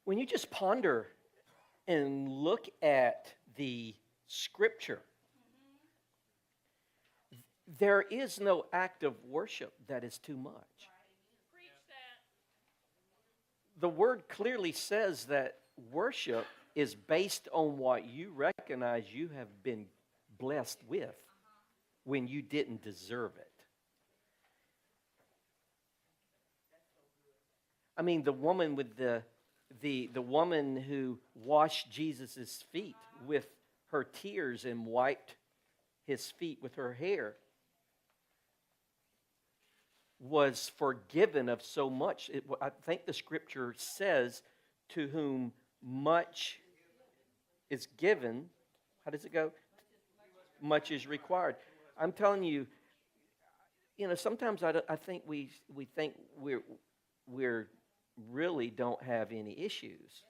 When you just ponder and look at the scripture, there is no act of worship that is too much. The word clearly says that worship is based on what you recognize you have been blessed with when you didn't deserve it. I mean, the woman with the woman who washed Jesus' feet with her tears and wiped his feet with her hair was forgiven of so much. I think the scripture says, to whom much is given, how does it go? Much is required. I'm telling you, sometimes I think we think we're really don't have any issues.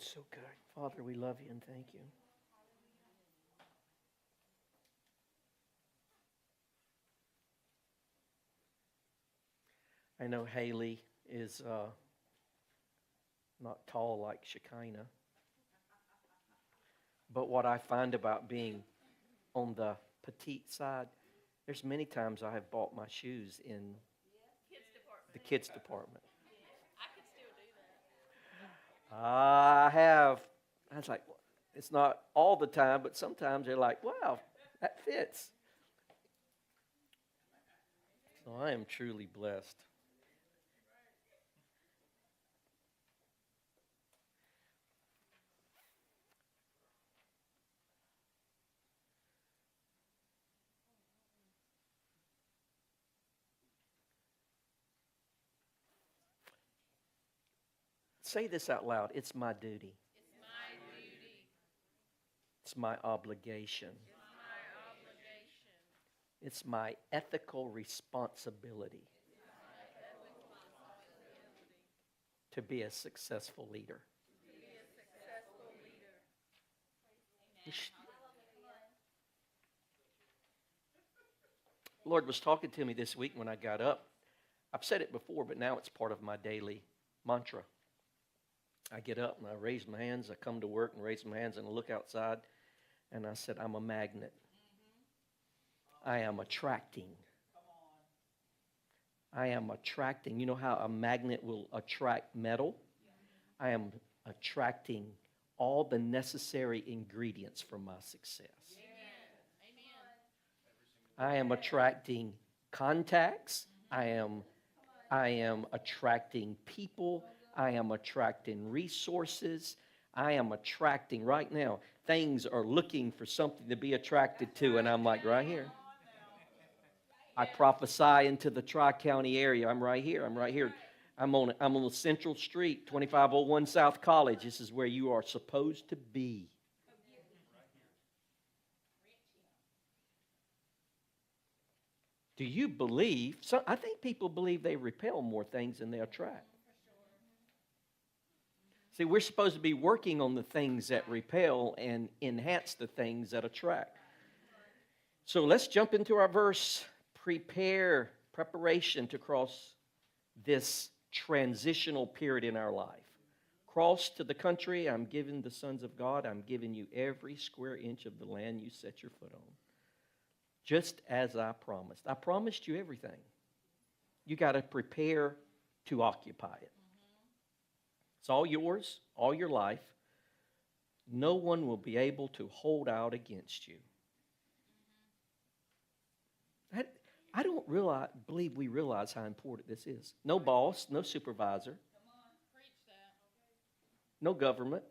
So good. Father, we love you and thank you. I know Haley is not tall like Shekinah. But what I find about being on the petite side, there's many times I have bought my shoes in the kids department. I have. I was like, it's not all the time, but sometimes they're like, wow, that fits. So I am truly blessed. Say this out loud. It's my duty. It's my obligation. It's my ethical responsibility to be a successful leader. Lord was talking to me this week when I got up. I've said it before, but now it's part of my daily mantra. I get up and I raise my hands. I come to work and raise my hands and I look outside and I said, I'm a magnet. I am attracting. I am attracting. You know how a magnet will attract metal? I am attracting all the necessary ingredients for my success. I am attracting contacts. I am attracting people. I am attracting resources. I am attracting right now. Things are looking for something to be attracted to, and I'm like, right here. I prophesy into the Tri-County area. I'm right here. I'm right here. I'm on the Central Street, 2501 South College. This is where you are supposed to be. Do you believe? I think people believe they repel more things than they attract. See, we're supposed to be working on the things that repel and enhance the things that attract. So let's jump into our verse. Preparation to cross this transitional period in our life. Cross to the country I'm giving the sons of God. I'm giving you every square inch of the land you set your foot on. Just as I promised. I promised you everything. You got to prepare to occupy it. It's all yours, all your life. No one will be able to hold out against you. I don't believe we realize how important this is. No boss, no supervisor, no government,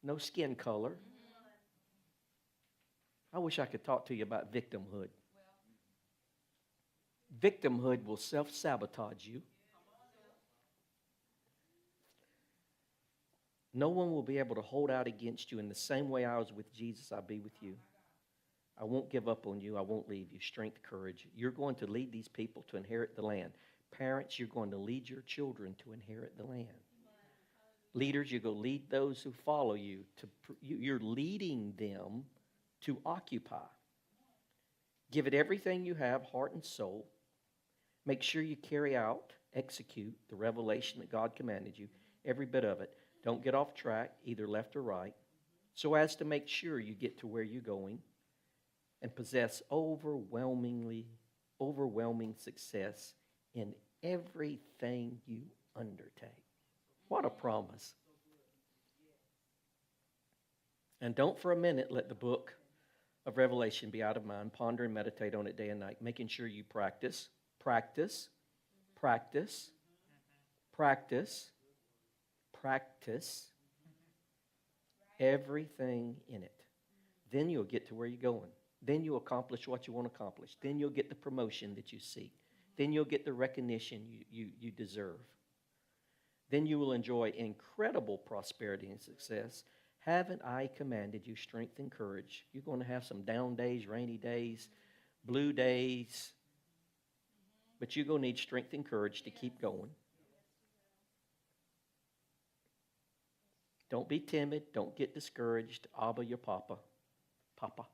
no skin color. I wish I could talk to you about victimhood. Victimhood will self-sabotage you. No one will be able to hold out against you in the same way I was with Jesus, I'll be with you. I won't give up on you. I won't leave you. Strength, courage. You're going to lead these people to inherit the land. Parents, you're going to lead your children to inherit the land. Leaders, you go lead those who follow you. You're leading them to occupy. Give it everything you have, heart and soul. Make sure you carry out, execute the revelation that God commanded you, every bit of it. Don't get off track, either left or right, so as to make sure you get to where you're going and possess overwhelming success in everything you undertake. What a promise. And don't for a minute let the book of Revelation be out of mind. Ponder and meditate on it day and night, making sure you practice everything in it. Then you'll get to where you're going. Then you'll accomplish what you want to accomplish. Then you'll get the promotion that you seek. Then you'll get the recognition you deserve. Then you will enjoy incredible prosperity and success. Haven't I commanded you strength and courage? You're going to have some down days, rainy days, blue days, but you're going to need strength and courage to keep going. Don't be timid. Don't get discouraged. Abba, your Papa. Papa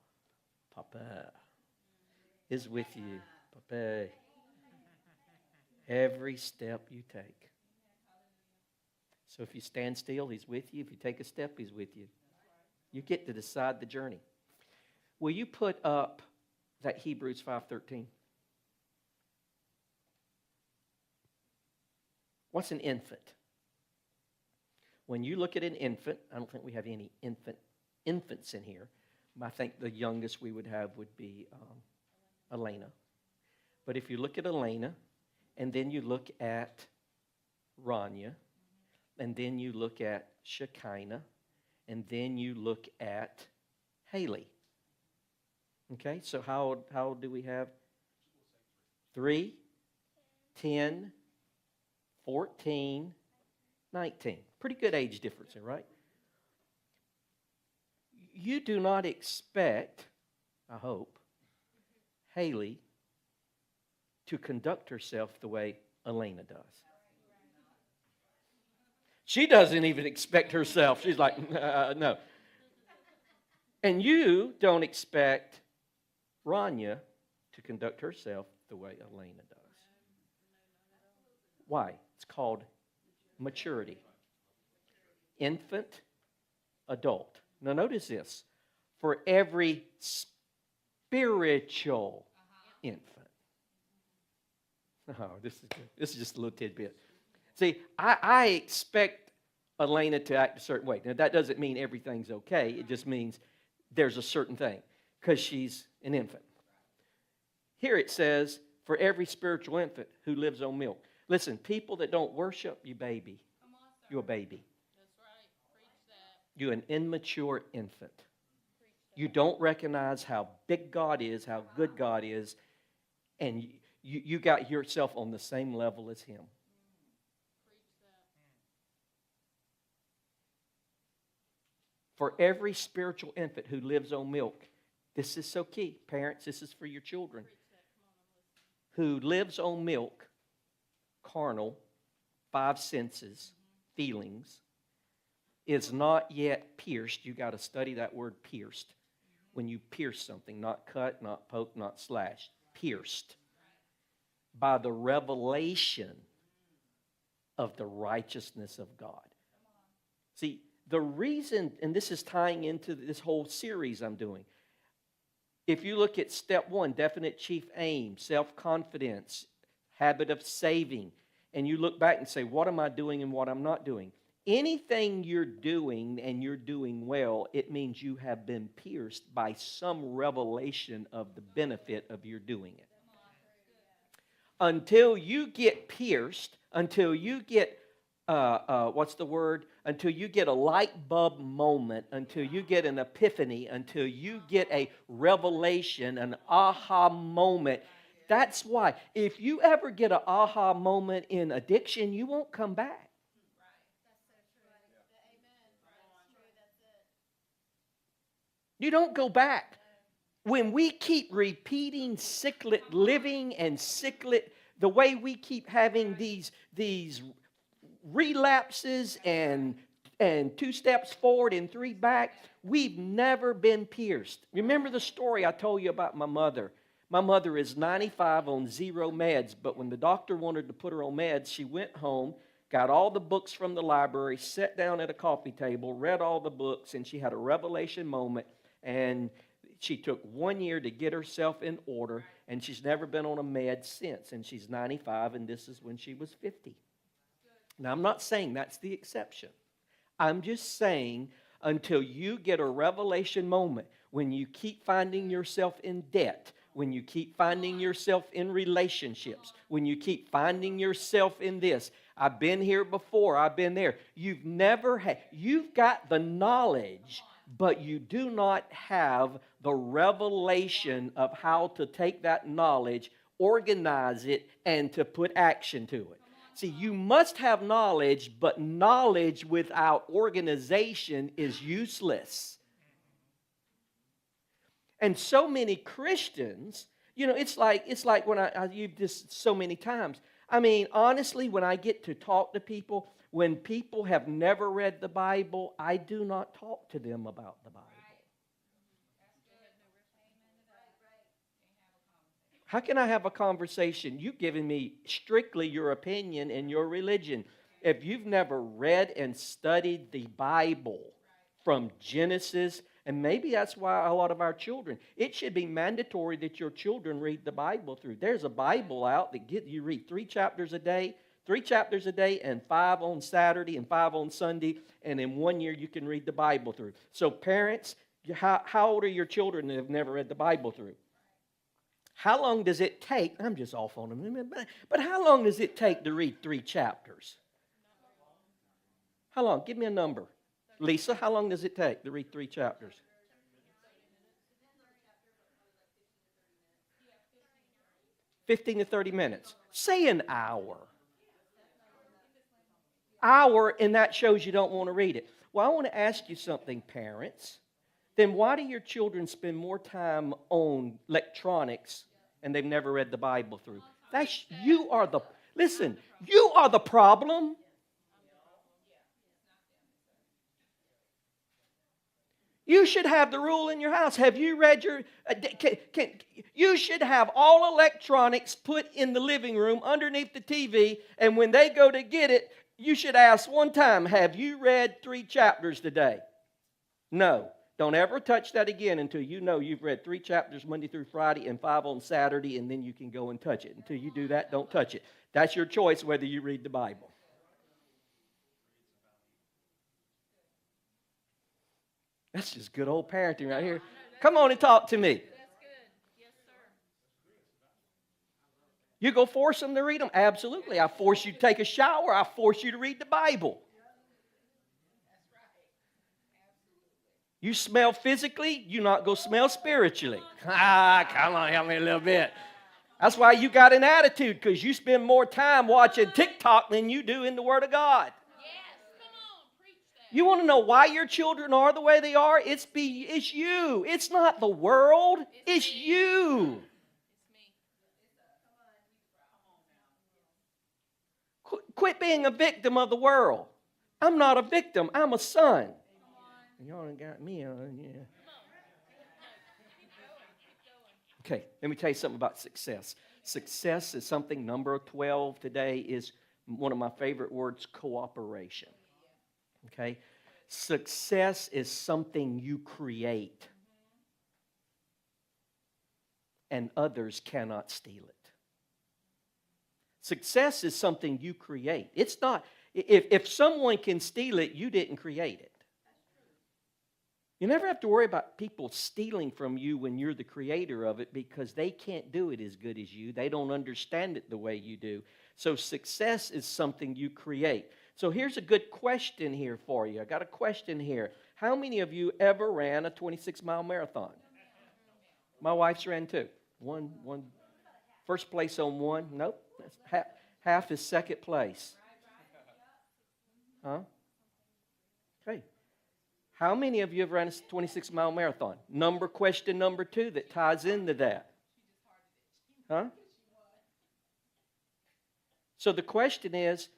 is with you. Papa. Every step you take. So if you stand still, He's with you. If you take a step, He's with you. You get to decide the journey. Will you put up that Hebrews 5:13? What's an infant? When you look at an infant, I don't think we have any infants in here. I think the youngest we would have would be Elena. But if you look at Elena, and then you look at Rania, and then you look at Shekinah, and then you look at Haley. Okay, so how old do we have? 3, 10, 14, 19. Pretty good age difference there, right? You do not expect, I hope, Haley to conduct herself the way Elena does. She doesn't even expect herself. She's like, no. And you don't expect Rania to conduct herself the way Elena does. Why? It's called maturity. Infant, adult. Now notice this. For every spiritual infant. Oh, this is good. This is just a little tidbit. See, I expect Elena to act a certain way. Now, that doesn't mean everything's okay. It just means there's a certain thing because she's an infant. Here it says, for every spiritual infant who lives on milk. Listen, people that don't worship, you baby. You're a baby. That's right. Preach that. You're an immature infant. You don't recognize how big God is, how good God is, and you got yourself on the same level as Him. For every spiritual infant who lives on milk, this is so key. Parents, this is for your children. Who lives on milk, carnal, 5 senses, feelings, is not yet pierced. You got to study that word pierced. When you pierce something, not cut, not poke, not slash. Pierced. By the revelation of the righteousness of God. See, the reason, and this is tying into this whole series I'm doing. If you look at step 1, definite chief aim, self-confidence, habit of saving, and you look back and say, what am I doing and what I'm not doing? Anything you're doing and you're doing well, it means you have been pierced by some revelation of the benefit of your doing it. Until you get pierced, until you get until you get a light bulb moment, until you get an epiphany, until you get a revelation, an aha moment. That's why. If you ever get an aha moment in addiction, you won't come back. You don't go back. When we keep repeating cyclic living and cyclic, the way we keep having these relapses and and 2 steps forward and 3 back. We've never been pierced. Remember the story I told you about my mother? My mother is 95 on 0 meds, but when the doctor wanted to put her on meds, she went home, got all the books from the library, sat down at a coffee table, read all the books, and she had a revelation moment, and she took 1 year to get herself in order, and she's never been on a med since, and she's 95, and this is when she was 50. Now, I'm not saying that's the exception. I'm just saying until you get a revelation moment, when you keep finding yourself in debt, when you keep finding yourself in relationships, when you keep finding yourself in this, I've been here before, I've been there. You've got the knowledge, but you do not have the revelation of how to take that knowledge, organize it, and to put action to it. See, you must have knowledge, but knowledge without organization is useless. And so many Christians, it's like when I use this so many times. I mean, honestly, when I get to talk to people, when people have never read the Bible, I do not talk to them about the Bible. How can I have a conversation? You've given me strictly your opinion and your religion. If you've never read and studied the Bible from Genesis, and maybe that's why a lot of our children, it should be mandatory that your children read the Bible through. There's a Bible out that you read 3 chapters a day, and 5 on Saturday and 5 on Sunday, and in 1 year you can read the Bible through. So parents, how old are your children that have never read the Bible through? How long does it take? I'm just off on them. But how long does it take to read 3 chapters? How long? Give me a number. Lisa, how long does it take to read 3 chapters? 15 to 30 minutes. Say an hour. Hour, and that shows you don't want to read it. Well, I want to ask you something, parents. Then why do your children spend more time on electronics and they've never read the Bible through? You are the problem. You should have the rule in your house. Have you read your... you should have all electronics put in the living room underneath the TV, and when they go to get it, you should ask one time, have you read 3 chapters today? No. Don't ever touch that again until you know you've read 3 chapters Monday through Friday and 5 on Saturday, and then you can go and touch it. Until you do that, don't touch it. That's your choice whether you read the Bible. That's just good old parenting right here. Come on and talk to me. That's good. Yes, sir. You go force them to read them? Absolutely. I force you to take a shower. I force you to read the Bible. You smell physically, you not go smell spiritually. Come on, help me a little bit. That's why you got an attitude, because you spend more time watching TikTok than you do in the Word of God. Yes, come on, preach that. You want to know why your children are the way they are? It's you. It's not the world. It's you. Quit being a victim of the world. I'm not a victim. I'm a son. Y'all ain't got me on, yeah. Okay, let me tell you something about success. Success is something, number 12 today is one of my favorite words, cooperation. Okay? Success is something you create, and others cannot steal it. Success is something you create. It's not, if someone can steal it, you didn't create it. You never have to worry about people stealing from you when you're the creator of it, because they can't do it as good as you. They don't understand it the way you do. So success is something you create. So here's a good question here for you. I got a question here. How many of you ever ran a 26-mile marathon? My wife's ran 2. One, first place on 1. Nope. Half is second place. Huh? Okay. How many of you have ran a 26-mile marathon? Question number 2 that ties into that. Huh? So the question is,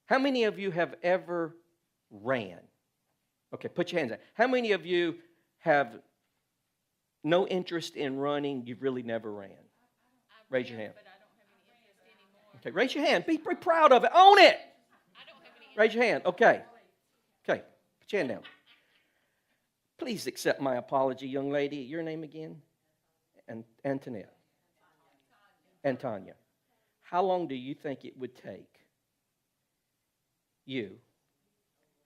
how many of you have ever ran? Okay, put your hands out. How many of you have no interest in running? You've really never ran. Raise your hand. But I don't have any interest anymore. Okay, raise your hand. Be proud of it. Own it. I don't have any Raise your hand. Okay. Okay, put your hand down. Please accept my apology, young lady. Your name again? Antoinette. And Tanya. How long do you think it would take you,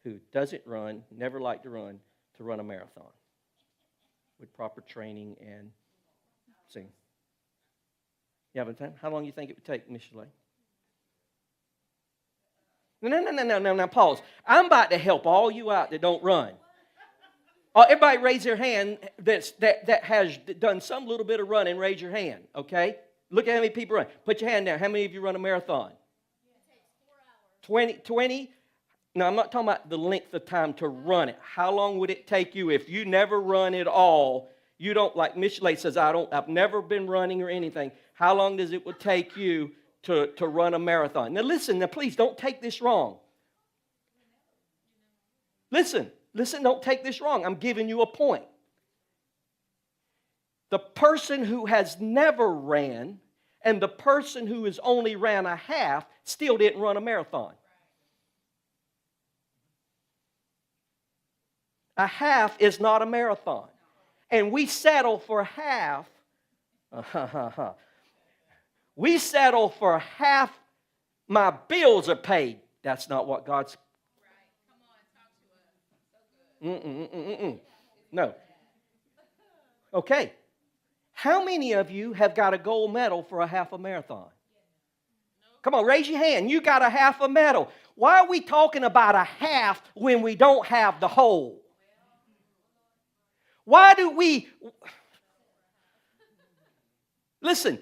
who doesn't run, never liked to run a marathon with proper training and sing? You have a time? How long do you think it would take, Miss Shalay? No. Pause. I'm about to help all you out that don't run. Everybody raise their hand that has done some little bit of running. Raise your hand, okay? Look at how many people run. Put your hand down. How many of you run a marathon? 20? No, I'm not talking about the length of time to run it. How long would it take you if you never run at all? You don't, like Miss Shalay says, I've never been running or anything. How long does it would take you to run a marathon? Now listen, please don't take this wrong. Listen, don't take this wrong. I'm giving you a point. The person who has never ran and the person who has only ran a half still didn't run a marathon. A half is not a marathon. And we settle for half. We settle for half. My bills are paid. That's not what God's. No. Okay. How many of you have got a gold medal for a half a marathon? Come on, raise your hand. You got a half a medal. Why are we talking about a half when we don't have the whole? Why do we... Listen,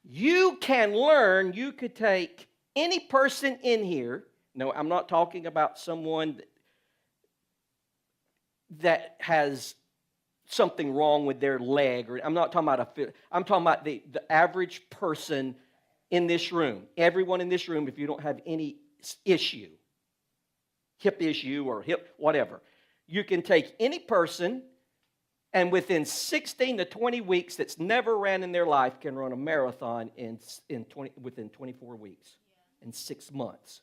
you can learn, you could take any person in here. No, I'm not talking about someone that has something wrong with their leg. Or I'm not talking about I'm talking about the average person in this room. Everyone in this room, if you don't have any issue, hip issue or hip whatever, you can take any person and within 16 to 20 weeks that's never ran in their life can run a marathon within 24 weeks, in 6 months.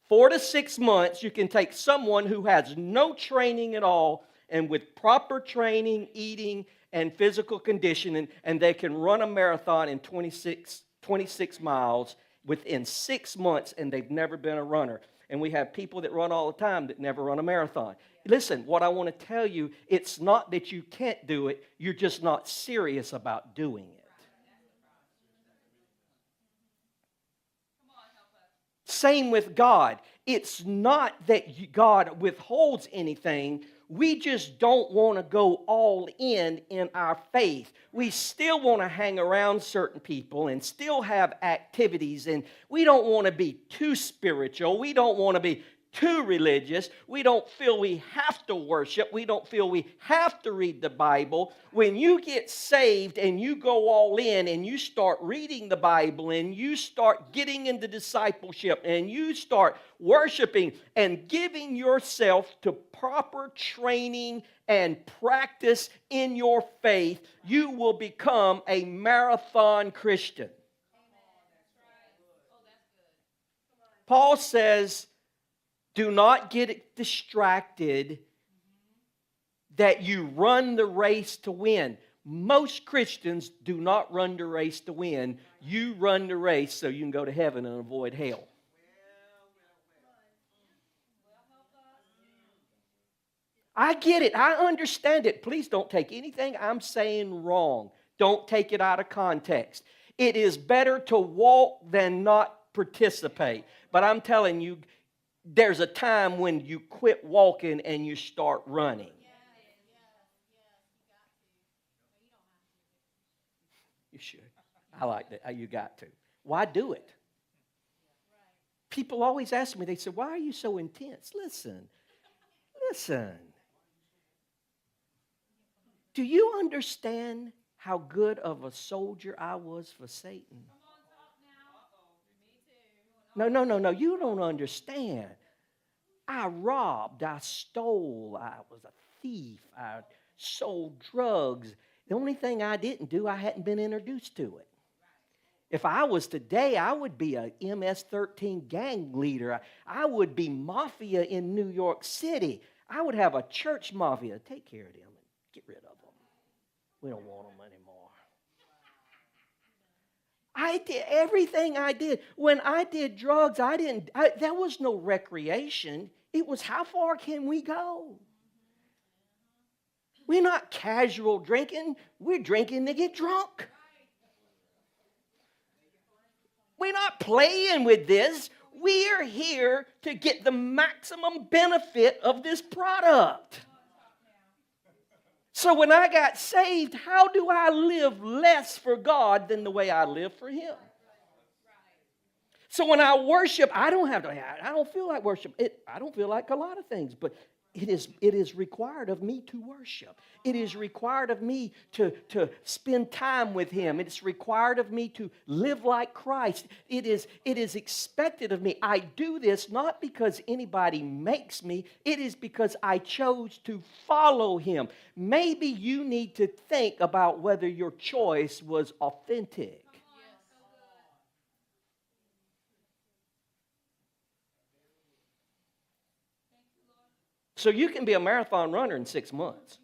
4 to 6 months, you can take someone who has no training at all and with proper training, eating, and physical conditioning, and they can run a marathon in 26 miles within 6 months, and they've never been a runner. And we have people that run all the time that never run a marathon. Listen, what I want to tell you, it's not that you can't do it, you're just not serious about doing it. Same with God. It's not that God withholds anything. We just don't want to go all in our faith. We still want to hang around certain people and still have activities, and we don't want to be too spiritual. We don't want to be too religious. We don't feel we have to worship. We don't feel we have to read the Bible. When you get saved and you go all in and you start reading the Bible and you start getting into discipleship and you start worshiping and giving yourself to proper training and practice in your faith, you will become a marathon Christian. Paul says, do not get distracted that you run the race to win. Most Christians do not run the race to win. You run the race so you can go to heaven and avoid hell. I get it. I understand it. Please don't take anything I'm saying wrong. Don't take it out of context. It is better to walk than not participate. But I'm telling you, there's a time when you quit walking and you start running. You should. I like that. You got to. Why do it? People always ask me, they say, why are you so intense? Listen. Do you understand how good of a soldier I was for Satan? No. You don't understand. I robbed, I stole, I was a thief, I sold drugs. The only thing I didn't do, I hadn't been introduced to it. If I was today, I would be a MS-13 gang leader. I would be mafia in New York City. I would have a church mafia. Take care of them and get rid of them. We don't want them anymore. I did everything I did. When I did drugs, there was no recreation. It was how far can we go? We're not casual drinking. We're drinking to get drunk. We're not playing with this. We're here to get the maximum benefit of this product. So when I got saved, how do I live less for God than the way I live for Him? So when I worship, I don't feel like worship. I don't feel like a lot of things, but it is required of me to worship. It is required of me to spend time with Him. It's required of me to live like Christ. It is expected of me. I do this not because anybody makes me. It is because I chose to follow Him. Maybe you need to think about whether your choice was authentic. So you can be a marathon runner in 6 months.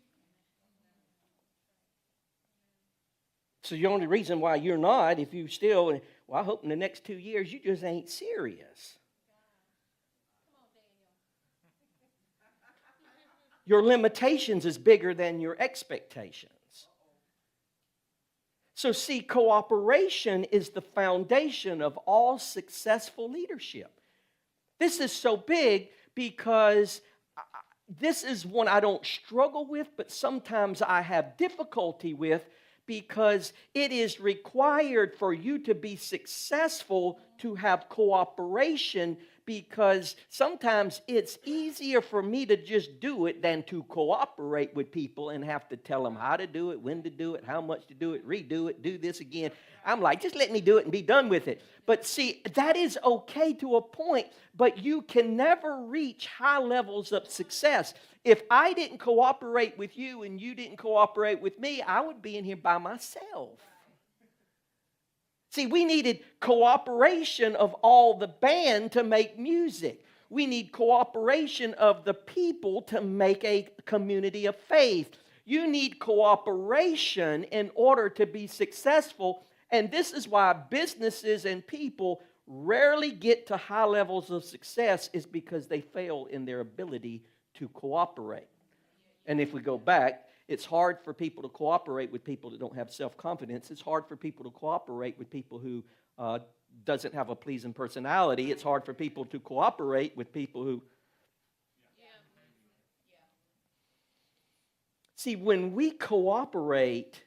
So the only reason why you're not, if you still, well, I hope in the next 2 years you just ain't serious. Your limitations is bigger than your expectations. So see, cooperation is the foundation of all successful leadership. This is so big because this is one I don't struggle with, but sometimes I have difficulty with because it is required for you to be successful to have cooperation, because sometimes it's easier for me to just do it than to cooperate with people and have to tell them how to do it, when to do it, how much to do it, redo it, do this again. I'm like, just let me do it and be done with it. But see, that is okay to a point, but you can never reach high levels of success. If I didn't cooperate with you and you didn't cooperate with me, I would be in here by myself. See, we needed cooperation of all the band to make music. We need cooperation of the people to make a community of faith. You need cooperation in order to be successful. And this is why businesses and people rarely get to high levels of success, is because they fail in their ability to cooperate. And if we go back, it's hard for people to cooperate with people that don't have self-confidence. It's hard for people to cooperate with people who doesn't have a pleasing personality. It's hard for people to cooperate with people who... See, when we cooperate,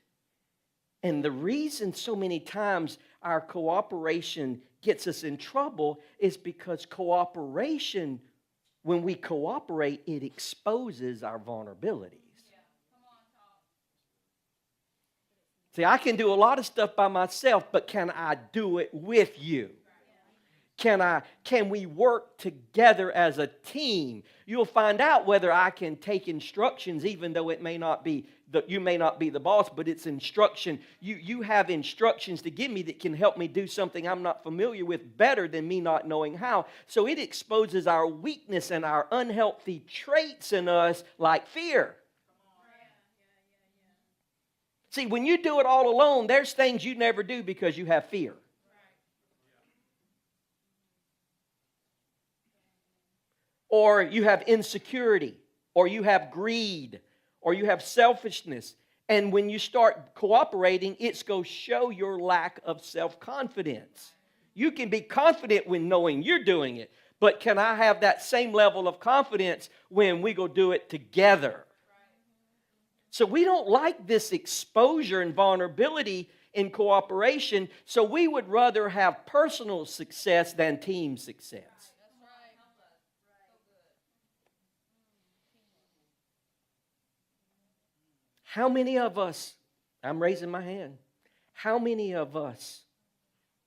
and the reason so many times our cooperation gets us in trouble is because cooperation, when we cooperate, it exposes our vulnerabilities. See, I can do a lot of stuff by myself, but can I do it with you? Can we work together as a team? You'll find out whether I can take instructions, even though it may not be you may not be the boss, but it's instruction. You have instructions to give me that can help me do something I'm not familiar with better than me not knowing how. So it exposes our weakness and our unhealthy traits in us, like fear. See, when you do it all alone, there's things you never do because you have fear. Or you have insecurity, or you have greed, or you have selfishness. And when you start cooperating, it's going to show your lack of self-confidence. You can be confident when knowing you're doing it, but can I have that same level of confidence when we go do it together? So we don't like this exposure and vulnerability in cooperation, so we would rather have personal success than team success. How many of us, I'm raising my hand, how many of us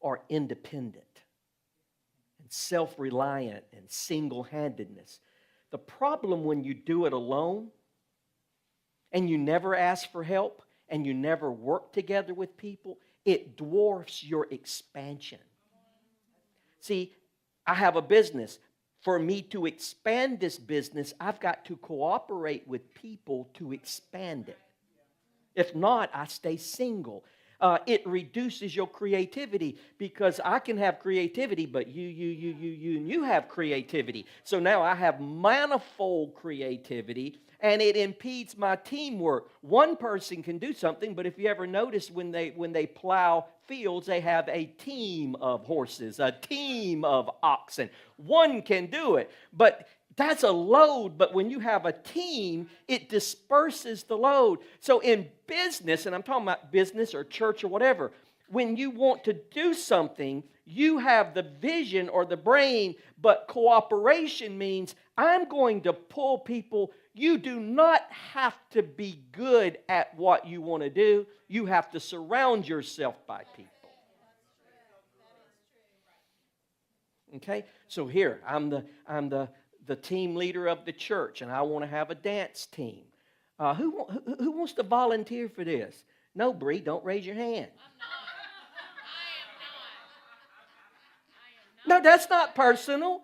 are independent and self-reliant and single-handedness? The problem when you do it alone and you never ask for help and you never work together with people, it dwarfs your expansion. See, I have a business. For me to expand this business, I've got to cooperate with people to expand it. If not, I stay single. It reduces your creativity because I can have creativity, but you have creativity. So now I have manifold creativity, and it impedes my teamwork. One person can do something, but if you ever notice when they plow fields, they have a team of horses, a team of oxen. One can do it, but that's a load, but when you have a team, it disperses the load. So in business, and I'm talking about business or church or whatever, when you want to do something, you have the vision or the brain, but cooperation means I'm going to pull people. You do not have to be good at what you want to do. You have to surround yourself by people. Okay? So here, I'm the team leader of the church, and I want to have a dance team. Who wants to volunteer for this? No, Bree, don't raise your hand. No, that's not personal.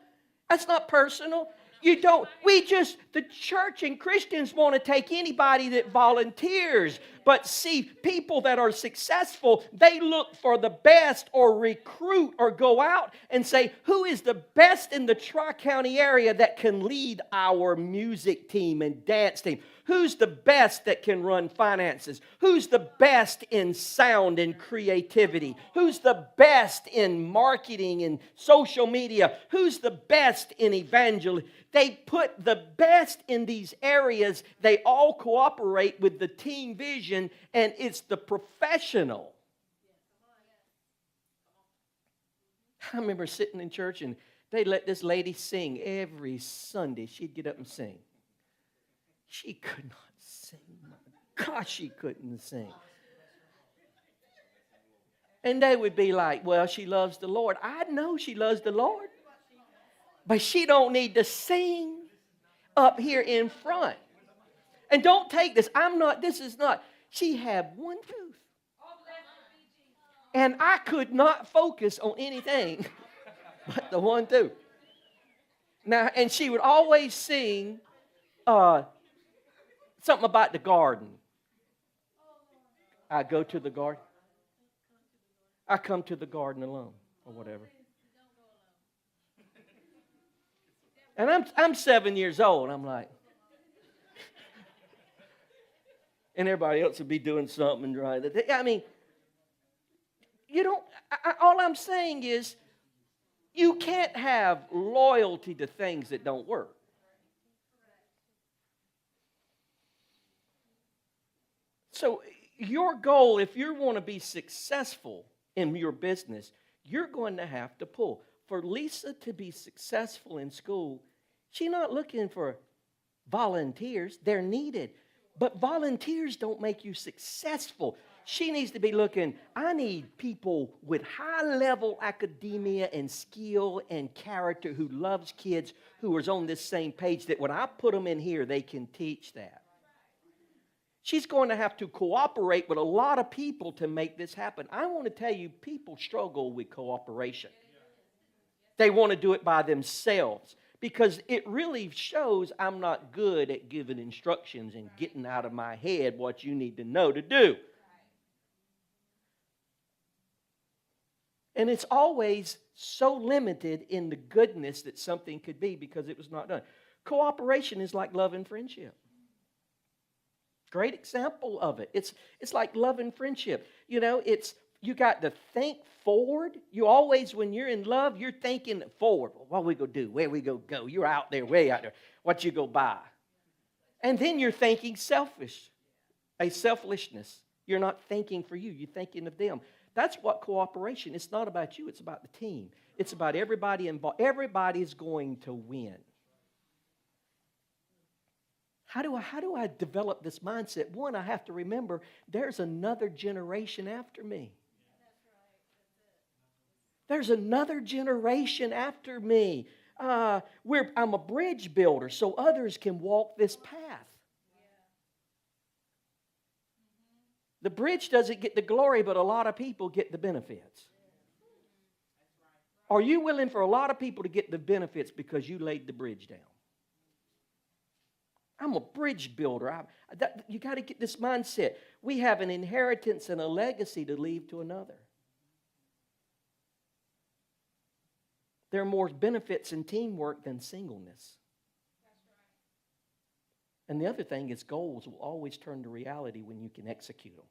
That's not personal. The church and Christians want to take anybody that volunteers. But see, people that are successful, they look for the best or recruit or go out and say, who is the best in the Tri-County area that can lead our music team and dance team? Who's the best that can run finances? Who's the best in sound and creativity? Who's the best in marketing and social media? Who's the best in evangelism? They put the best in these areas. They all cooperate with the team vision, and it's the professional. I remember sitting in church, and they let this lady sing every Sunday. She'd get up and sing. She could not sing. My gosh, she couldn't sing. And they would be like, well, she loves the Lord. I know she loves the Lord. But she don't need to sing up here in front. And don't take this. She had one tooth. And I could not focus on anything but the one tooth. Now, and she would always sing something about the garden. I go to the garden. I come to the garden alone, or whatever. And I'm 7 years old. I'm like, and everybody else would be doing something right. I mean, you don't. All I'm saying is, you can't have loyalty to things that don't work. So your goal, if you want to be successful in your business, you're going to have to pull. For Lisa to be successful in school, she's not looking for volunteers. They're needed. But volunteers don't make you successful. She needs to be looking, I need people with high-level academia and skill and character who loves kids, who is on this same page, that when I put them in here, they can teach that. She's going to have to cooperate with a lot of people to make this happen. I want to tell you, people struggle with cooperation. They want to do it by themselves because it really shows I'm not good at giving instructions and getting out of my head what you need to know to do. And it's always so limited in the goodness that something could be because it was not done. Cooperation is like love and friendship. Great example of it. It's like love and friendship. You know, you got to think forward. You always, when you're in love, you're thinking forward. What we go do? Where we go? You're out there, way out there. What you go buy? And then you're thinking selfishness. You're not thinking for you. You're thinking of them. That's what cooperation. It's not about you. It's about the team. It's about everybody involved. Everybody's going to win. How do I develop this mindset? One, I have to remember there's another generation after me. There's another generation after me. I'm a bridge builder so others can walk this path. The bridge doesn't get the glory, but a lot of people get the benefits. Are you willing for a lot of people to get the benefits because you laid the bridge down? I'm a bridge builder. You got to get this mindset. We have an inheritance and a legacy to leave to another. There are more benefits in teamwork than singleness. And the other thing is goals will always turn to reality when you can execute them.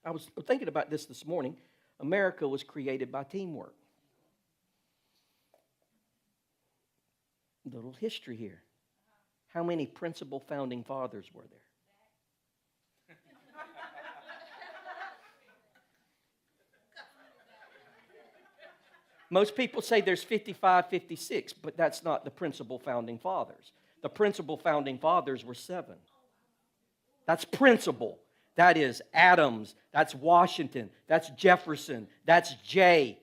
I was thinking about this morning. America was created by teamwork. A little history here. How many principal founding fathers were there? Most people say there's 55, 56, but that's not the principal founding fathers. The principal founding fathers were 7. That's principal. That is Adams. That's Washington. That's Jefferson. That's Jay.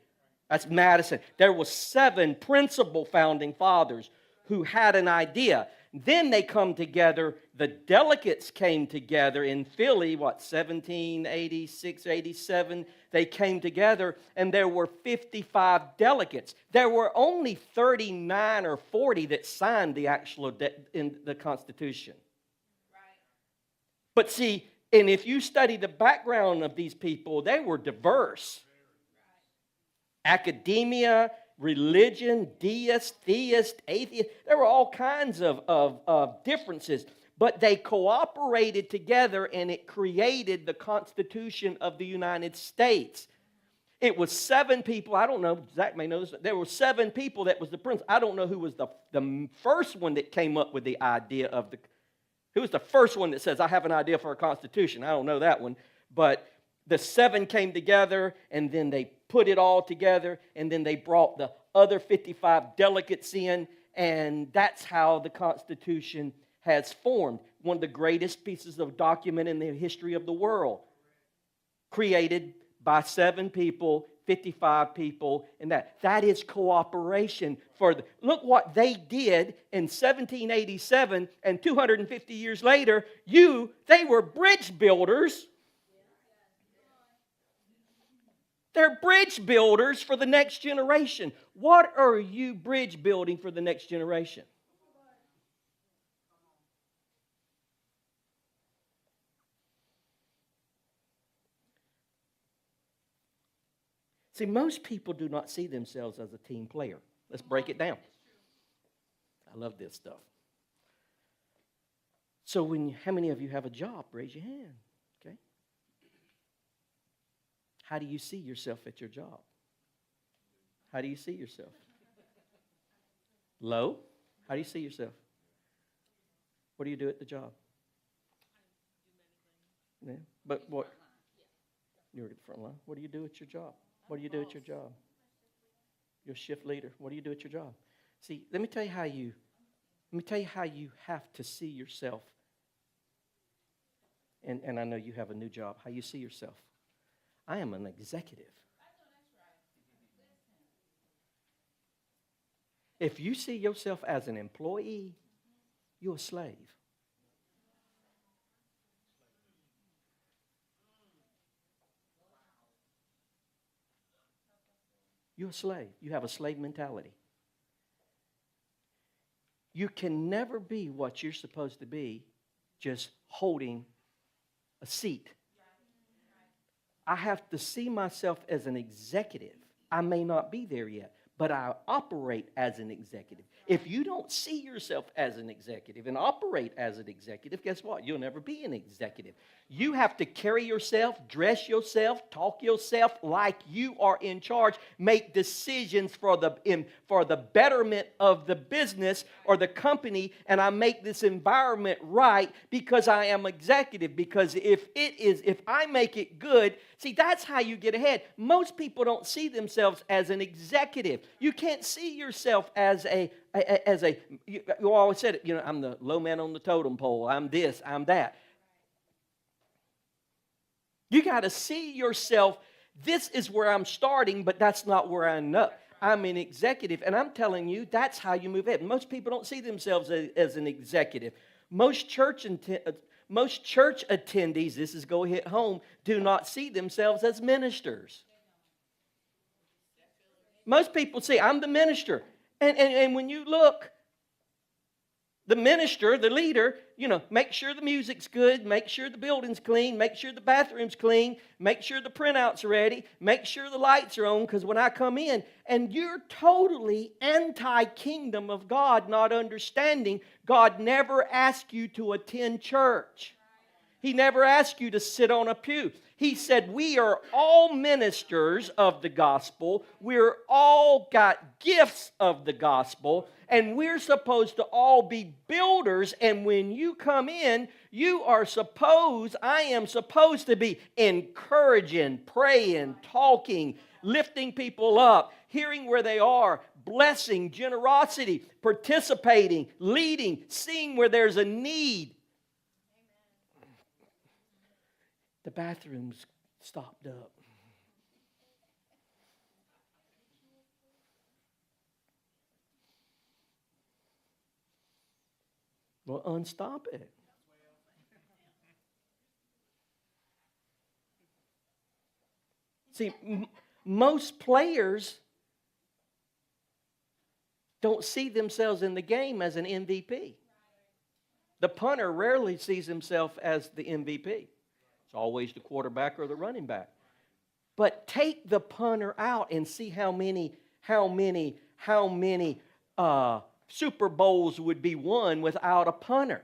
That's Madison. There were 7 principal founding fathers who had an idea. Then they come together. The delegates came together in Philly, 1786, 87. They came together, and there were 55 delegates. There were only 39 or 40 that signed the actual in the Constitution. Right. But see, and if you study the background of these people, they were diverse. Right. Academia, religion, deist, theist, atheist. There were all kinds of differences. But they cooperated together and it created the Constitution of the United States. It was 7 people. I don't know. Zach may know this. There were 7 people that was the prince. I don't know who was the first one that came up with the idea of the... Who was the first one that says, I have an idea for a Constitution? I don't know that one. But the 7 came together and then they put it all together and then they brought the other 55 delegates in, and that's how the Constitution has formed. One of the greatest pieces of document in the history of the world. Created by 7 people, 55 people, and that is cooperation. Look what they did in 1787, and 250 years later, they were bridge builders. They're bridge builders for the next generation. What are you bridge building for the next generation? See, most people do not see themselves as a team player. Let's break it down. I love this stuff. So how many of you have a job? Raise your hand. Okay. How do you see yourself at your job? How do you see yourself? Low? How do you see yourself? What do you do at the job? Yeah. But what? You're at the front line. What do you do at your job? What do you do at your job? You're a shift leader. What do you do at your job? See, let me tell you how you have to see yourself. And I know you have a new job. How you see yourself. I am an executive. If you see yourself as an employee, you're a slave. You're a slave. You have a slave mentality. You can never be what you're supposed to be just holding a seat. I have to see myself as an executive. I may not be there yet, but I operate as an executive. If you don't see yourself as an executive and operate as an executive, guess what? You'll never be an executive. You have to carry yourself, dress yourself, talk yourself like you are in charge, make decisions for the betterment of the business or the company, and I make this environment right because I am executive. Because if I make it good, see, that's how you get ahead. Most people don't see themselves as an executive. You can't see yourself as you always said it, I'm the low man on the totem pole. I'm this, I'm that. You got to see yourself. This is where I'm starting, but that's not where I end up. I'm an executive, and I'm telling you, that's how you move ahead. Most people don't see themselves as an executive. Most church, most church attendees, this is go hit home, do not see themselves as ministers. Most people see, I'm the minister. And when you look, the minister, the leader, make sure the music's good, make sure the building's clean, make sure the bathroom's clean, make sure the printouts are ready, make sure the lights are on, because when I come in, and you're totally anti-kingdom of God, not understanding, God never asked you to attend church. He never asked you to sit on a pew. He said, we are all ministers of the gospel. We're all got gifts of the gospel. And we're supposed to all be builders. And when you come in, I am supposed to be encouraging, praying, talking, lifting people up, hearing where they are, blessing, generosity, participating, leading, seeing where there's a need. The bathroom's stopped up. Well, unstop it. See, most players don't see themselves in the game as an MVP. The punter rarely sees himself as the MVP. It's always the quarterback or the running back. But take the punter out and see how many Super Bowls would be won without a punter.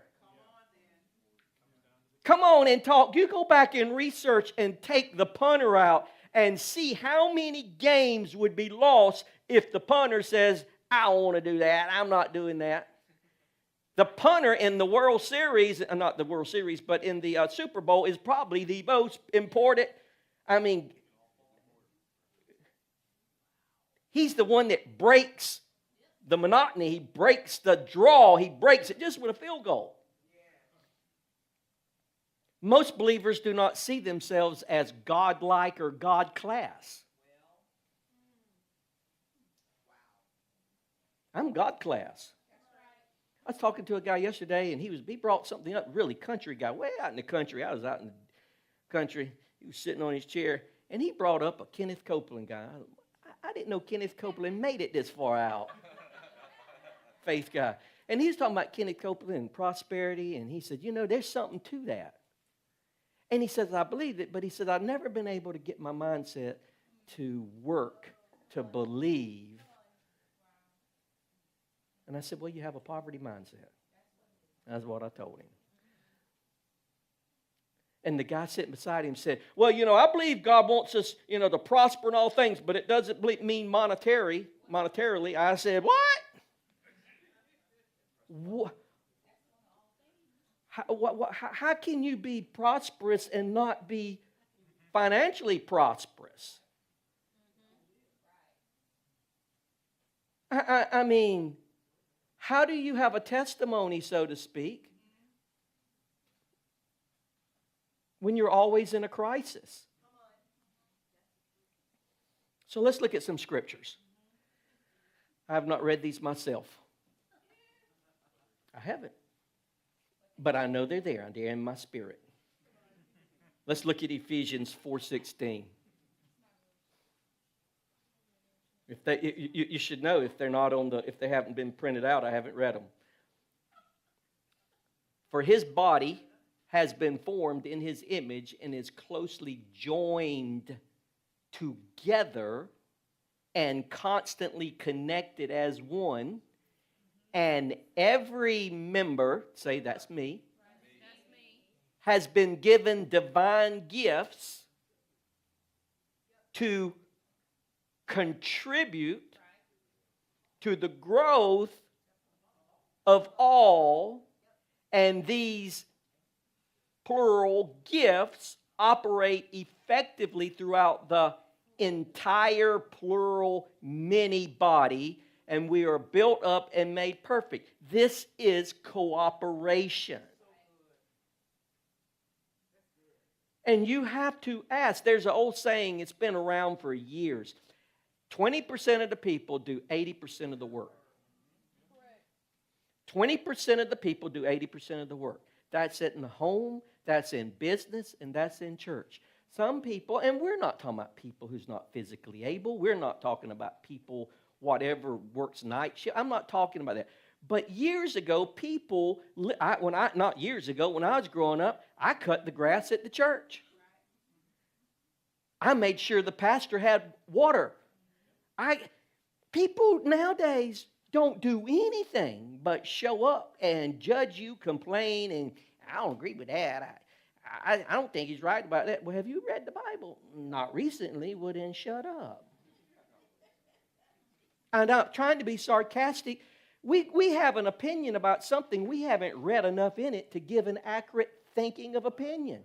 Come on and talk. You go back and research and take the punter out and see how many games would be lost if the punter says, I don't want to do that. I'm not doing that. The punter in the World Series, not the World Series, but in the Super Bowl is probably the most important. He's the one that breaks the monotony. He breaks the draw. He breaks it just with a field goal. Most believers do not see themselves as godlike or God class. I'm God class. I was talking to a guy yesterday, and he brought something up, really country guy, way out in the country. I was out in the country. He was sitting on his chair, and he brought up a Kenneth Copeland guy. I didn't know Kenneth Copeland made it this far out. Faith guy. And he was talking about Kenneth Copeland and prosperity, and he said, there's something to that. And he says, I believe it, but he said, I've never been able to get my mindset to work, to believe. And I said, well, you have a poverty mindset. That's what I told him. And the guy sitting beside him said, well, I believe God wants us, to prosper in all things, but it doesn't mean monetarily. I said, what? How can you be prosperous and not be financially prosperous? I mean, how do you have a testimony, so to speak, when you're always in a crisis? So let's look at some scriptures. I have not read these myself. I haven't. But I know they're there. They're in my spirit. Let's look at Ephesians 4:16. You should know if they haven't been printed out, I haven't read them. For his body has been formed in his image and is closely joined together and constantly connected as one. And every member, say that's me, has been given divine gifts to contribute to the growth of all, and these plural gifts operate effectively throughout the entire plural many body, and we are built up and made perfect. This is cooperation. And you have to ask, there's an old saying, it's been around for years. 20% of the people do 80% of the work. 20% of the people do 80% of the work. That's in the home, that's in business, and that's in church. Some people, and we're not talking about people who's not physically able. We're not talking about people, whatever, works night shift. I'm not talking about that. But years ago, people, not years ago, when I was growing up, I cut the grass at the church. I made sure the pastor had water. People nowadays don't do anything but show up and judge you, complain, and I don't agree with that. I don't think he's right about that. Well, have you read the Bible? Not recently. Well, then shut up. I'm not trying to be sarcastic. We have an opinion about something. We haven't read enough in it to give an accurate thinking of opinion.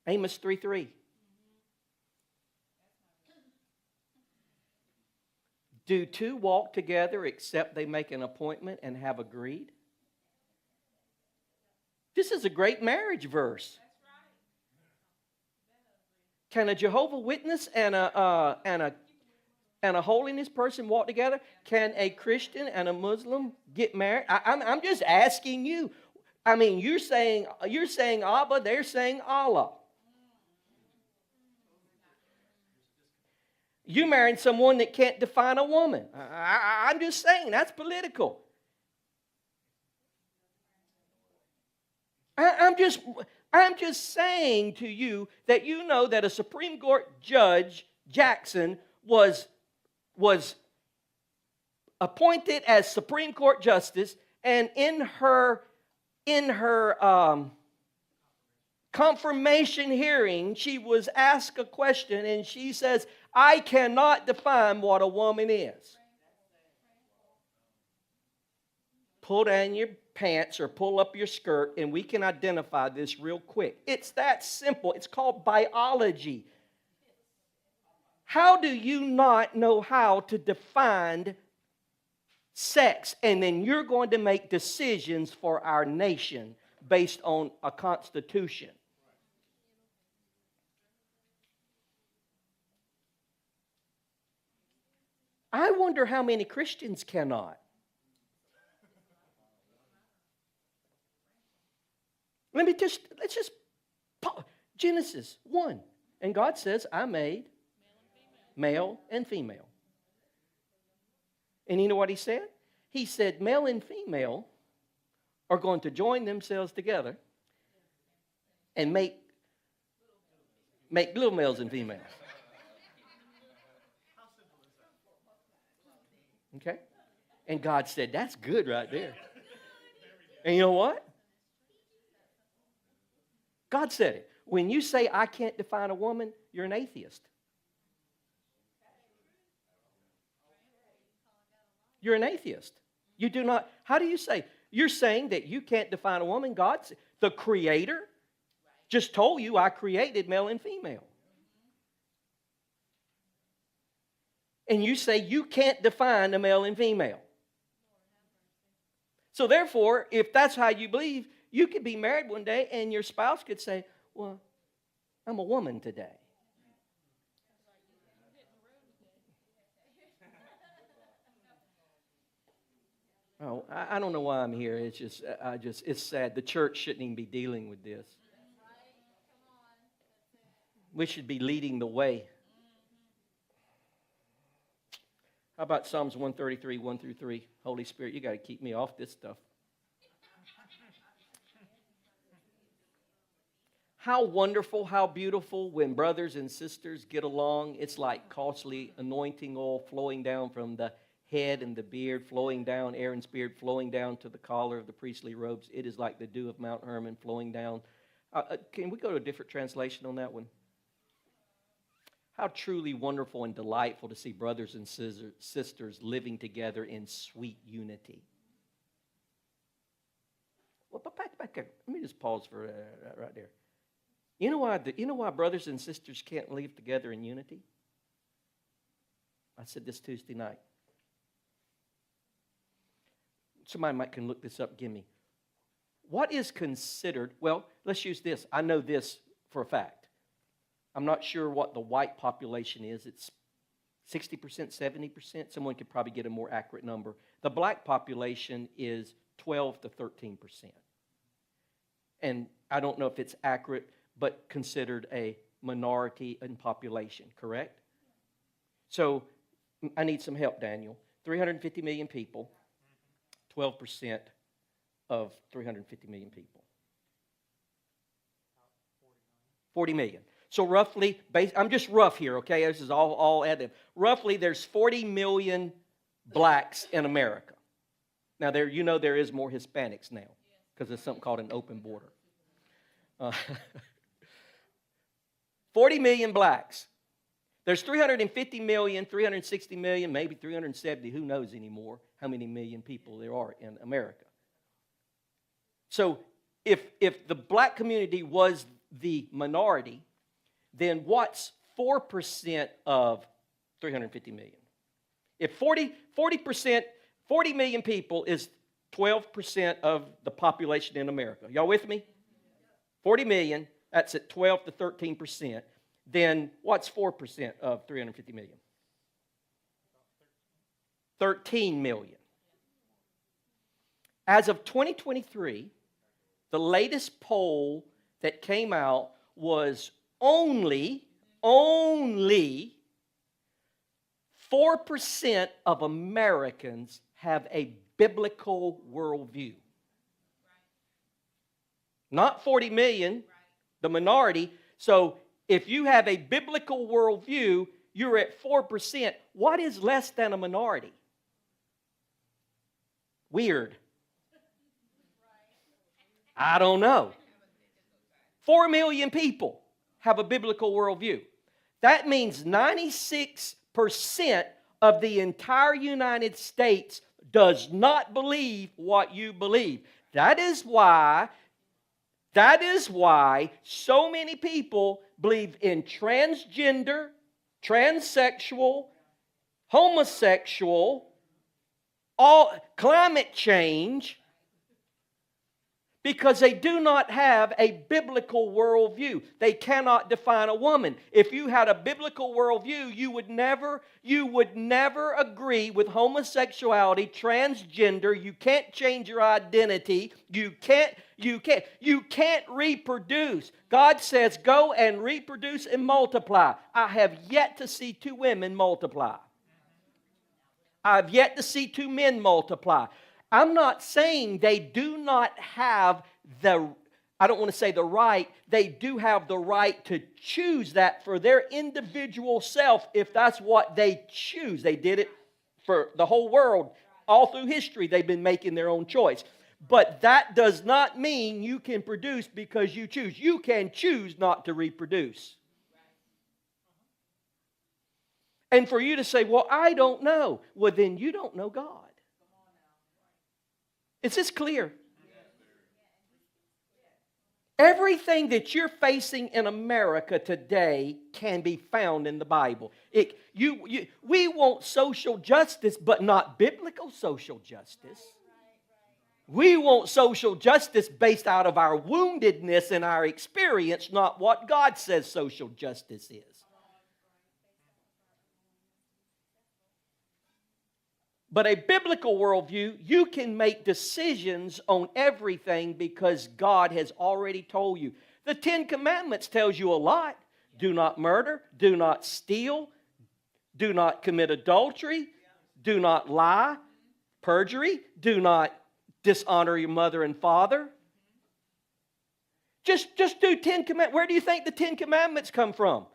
Amos 3:3. Do two walk together except they make an appointment and have agreed? This is a great marriage verse. Can a Jehovah Witness and a holiness person walk together? Can a Christian and a Muslim get married? I'm just asking you. I mean, you're saying Abba, they're saying Allah. You marrying someone that can't define a woman. I'm just saying, that's political. I'm just saying to you that you know that a Supreme Court Judge Jackson was appointed as Supreme Court Justice, and in her confirmation hearing, she was asked a question, and she says, I cannot define what a woman is. Pull down your pants or pull up your skirt, and we can identify this real quick. It's that simple. It's called biology. How do you not know how to define sex, and then you're going to make decisions for our nation based on a constitution? I wonder how many Christians cannot. Let's just Genesis 1. And God says, I made male and female. And you know what he said? He said, male and female are going to join themselves together and make little males and females. Okay? And God said, that's good right there. And you know what? God said it. When you say, I can't define a woman, you're an atheist. You're an atheist. You do not, how do you say? You're saying that you can't define a woman. God, the Creator, just told you, I created male and female. And you say you can't define a male and female. So therefore, if that's how you believe, you could be married one day and your spouse could say, well, I'm a woman today. Oh, I don't know why I'm here. It's just, it's sad. The church shouldn't even be dealing with this. We should be leading the way. How about Psalms 133, 1 through 3? Holy Spirit, you got to keep me off this stuff. How wonderful, how beautiful when brothers and sisters get along. It's like costly anointing oil flowing down from the head and the beard, flowing down, Aaron's beard, flowing down to the collar of the priestly robes. It is like the dew of Mount Hermon flowing down. Can we go to a different translation on that one? How truly wonderful and delightful to see brothers and sisters living together in sweet unity. Well, back there. Let me just pause for right there. You know why brothers and sisters can't live together in unity? I said this Tuesday night. Somebody can look this up. Give me. what is considered, well, let's use this. I know this for a fact. I'm not sure what the white population is. It's 60%, 70%. Someone could probably get a more accurate number. The black population is 12 to 13%. And I don't know if it's accurate, but considered a minority in population, correct? So I need some help, Daniel. 350 million people, 12% of 350 million people. 40 million. So roughly, I'm just rough here, okay? This is all added. Roughly, there's 40 million blacks in America. Now, there is more Hispanics now because there's something called an open border. 40 million blacks. There's 350 million, 360 million, maybe 370, who knows anymore how many million people there are in America. So if the black community was the minority, then what's 4% of 350 million? If 40%, 40 million people is 12% of the population in America. Y'all with me? 40 million, that's at 12 to 13%. Then what's 4% of 350 million? 13 million. As of 2023, the latest poll that came out was only 4% of Americans have a biblical worldview. Not 40 million, the minority. So if you have a biblical worldview, you're at 4%. What is less than a minority? Weird. I don't know. 4 million people have a biblical worldview. That means 96% of the entire United States does not believe what you believe. That is why so many people believe in transgender, transsexual, homosexual, all climate change, because they do not have a biblical worldview. They cannot define a woman. If you had a biblical worldview, you would never agree with homosexuality, transgender. You can't change your identity. You can't reproduce. God says, go and reproduce and multiply. I have yet to see 2 women multiply. I've yet to see 2 men multiply. I'm not saying they do not have I don't want to say the right, they do have the right to choose that for their individual self if that's what they choose. They did it for the whole world. All through history, they've been making their own choice. But that does not mean you can produce because you choose. You can choose not to reproduce. And for you to say, well, I don't know. Well, then you don't know God. Is this clear? Everything that you're facing in America today can be found in the Bible. We want social justice, but not biblical social justice. We want social justice based out of our woundedness and our experience, not what God says social justice is. But a biblical worldview, you can make decisions on everything because God has already told you. The 10 Commandments tells you a lot. Do not murder, do not steal, do not commit adultery, do not lie, perjury, do not dishonor your mother and father. Just do 10 Commandments. Where do you think the 10 Commandments come from?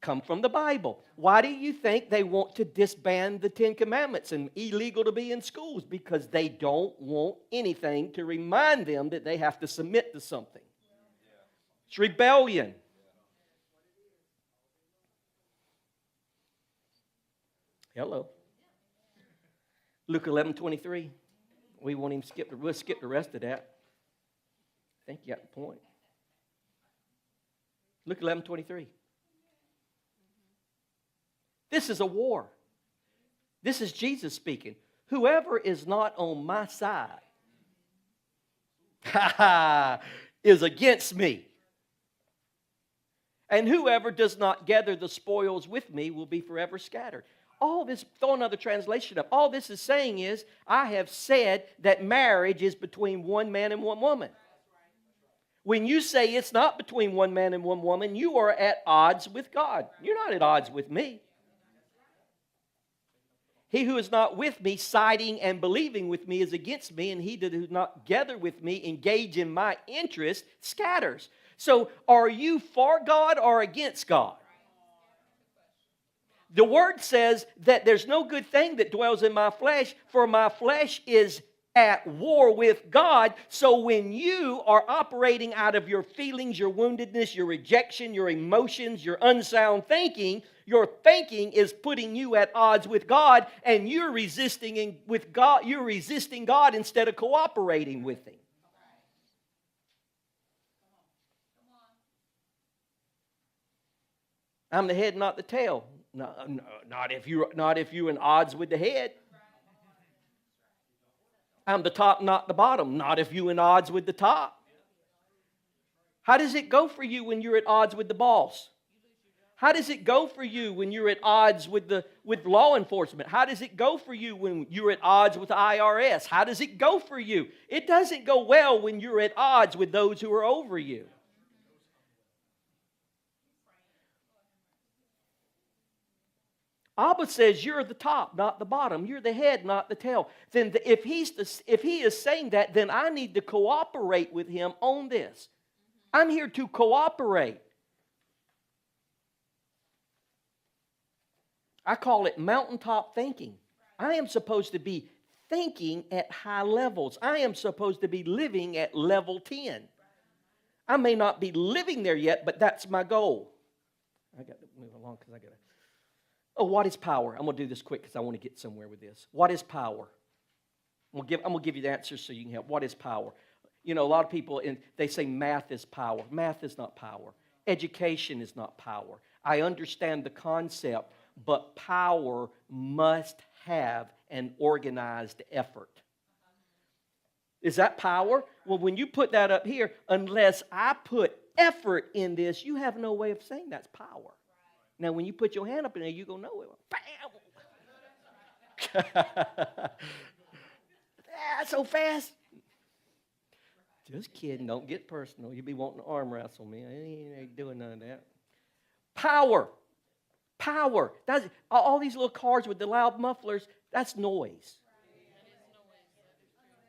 Come from the Bible. Why do you think they want to disband the 10 Commandments and illegal to be in schools? Because they don't want anything to remind them that they have to submit to something. It's rebellion. Hello. Luke 11:23. We won't even we'll skip the rest of that. I think you got the point. Luke 11:23. This is a war. This is Jesus speaking. Whoever is not on my side. is against me. And whoever does not gather the spoils with me will be forever scattered. All this, throw another translation up. All this is saying is, I have said that marriage is between one man and one woman. When you say it's not between one man and one woman, you are at odds with God. You're not at odds with me. He who is not with me, siding and believing with me, is against me, and he that does not gather with me, engage in my interest, scatters. So, are you for God or against God? The Word says that there's no good thing that dwells in my flesh, for my flesh is at war with God. So when you are operating out of your feelings, your woundedness, your rejection, your emotions, your unsound thinking, your thinking is putting you at odds with God, and you're resisting with God. You're resisting God instead of cooperating with Him. I'm the head, not the tail. No, not if you're in odds with the head. I'm the top, not the bottom. Not if you're in odds with the top. How does it go for you when you're at odds with the boss? How does it go for you when you're at odds with law enforcement? How does it go for you when you're at odds with the IRS? How does it go for you? It doesn't go well when you're at odds with those who are over you. Abba says you're the top, not the bottom. You're the head, not the tail. Then if he is saying that, then I need to cooperate with him on this. I'm here to cooperate. I call it mountaintop thinking. I am supposed to be thinking at high levels. I am supposed to be living at level 10. I may not be living there yet, but that's my goal. I got to move along because I got to. Oh, what is power? I'm going to do this quick because I want to get somewhere with this. What is power? I'm going to give you the answers so you can help. What is power? You know, a lot of people, they say math is power. Math is not power. Education is not power. I understand the concept, but power must have an organized effort. Is that power? Well, when you put that up here, unless I put effort in this, you have no way of saying that's power. Now, when you put your hand up in there, you're going to know it. Bam! So fast. Just kidding. Don't get personal. You'll be wanting to arm wrestle me. I ain't doing none of that. Power. Power. That's, all these little cars with the loud mufflers, that's noise.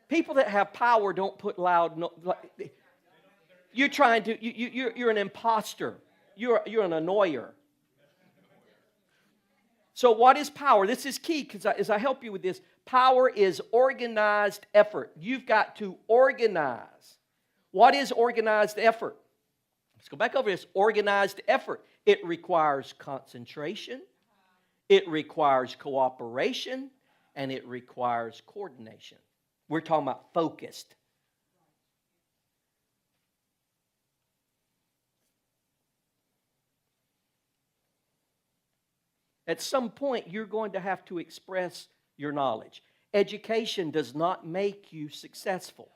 People that have power don't put loud you're trying to, you're an imposter. You're an annoyer. So what is power? This is key because as I help you with this, power is organized effort. You've got to organize. What is organized effort? Let's go back over this. Organized effort. It requires concentration. It requires cooperation. And it requires coordination. We're talking about focused. At some point, you're going to have to express your knowledge. Education does not make you successful.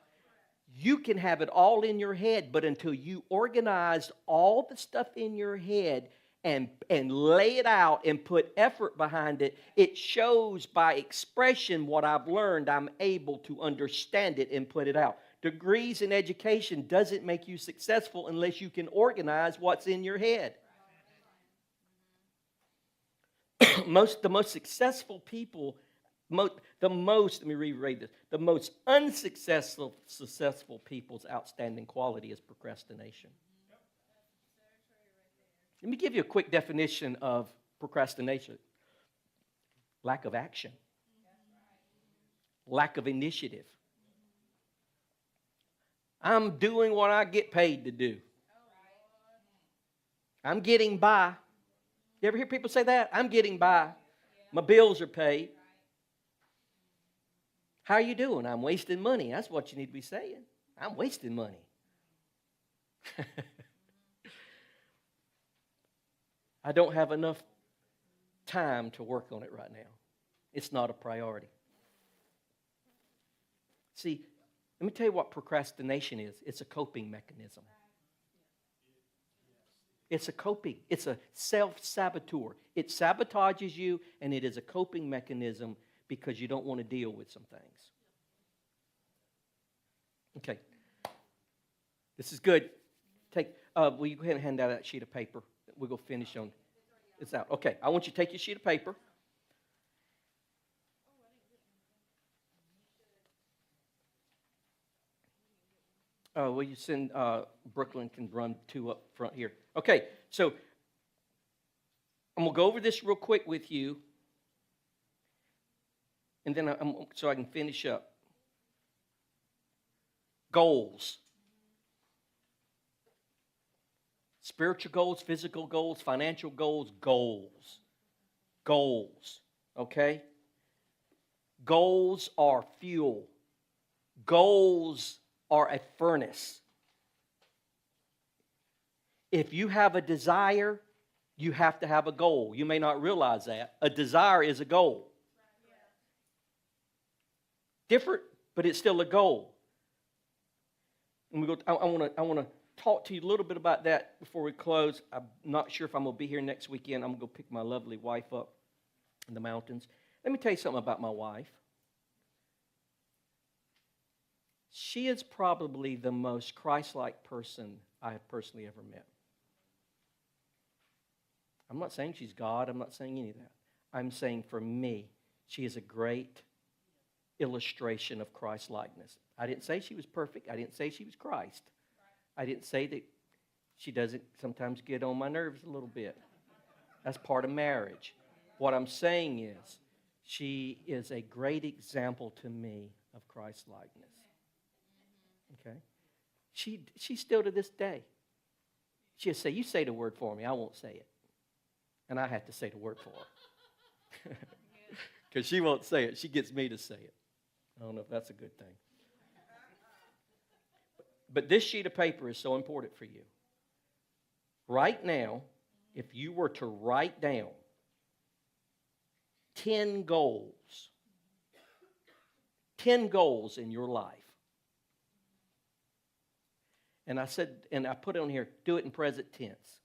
You can have it all in your head, but until you organize all the stuff in your head and lay it out and put effort behind it, it shows by expression what I've learned. I'm able to understand it and put it out. Degrees in education doesn't make you successful unless you can organize what's in your head. The most successful people, let me reread this. The most successful people's outstanding quality is procrastination. Let me give you a quick definition of procrastination. Lack of action. Lack of initiative. I'm doing what I get paid to do. I'm getting by. You ever hear people say that? I'm getting by. My bills are paid. How are you doing? I'm wasting money. That's what you need to be saying. I'm wasting money. I don't have enough time to work on it right now. It's not a priority. See, Let me tell you what procrastination is. It's a coping mechanism. It's a coping. It's a self-saboteur. It sabotages you, and it is a coping mechanism because you don't want to deal with some things. Okay. This is good. Will you go ahead and hand out that sheet of paper? We'll go finish on it's out. Okay. I want you to take your sheet of paper. Will you send Brooklyn can run 2 up front here? Okay, so I'm going to go over this real quick with you, and then so I can finish up. Goals. Spiritual goals, physical goals, financial goals, goals. Goals, okay? Goals are fuel. Goals are a furnace. If you have a desire, you have to have a goal. You may not realize that. A desire is a goal. Different, but it's still a goal. And I want to talk to you a little bit about that before we close. I'm not sure if I'm going to be here next weekend. I'm going to go pick my lovely wife up in the mountains. Let me tell you something about my wife. She is probably the most Christ-like person I have personally ever met. I'm not saying she's God. I'm not saying any of that. I'm saying for me, she is a great illustration of Christ-likeness. I didn't say she was perfect. I didn't say she was Christ. I didn't say that she doesn't sometimes get on my nerves a little bit. That's part of marriage. What I'm saying is she is a great example to me of Christ-likeness. Okay? She still to this day. She'll say, you say the word for me, I won't say it. And I have to say the word for her. Because she won't say it. She gets me to say it. I don't know if that's a good thing. But this sheet of paper is so important for you. Right now, if you were to write down 10 goals in your life, and I put it on here, do it in present tense.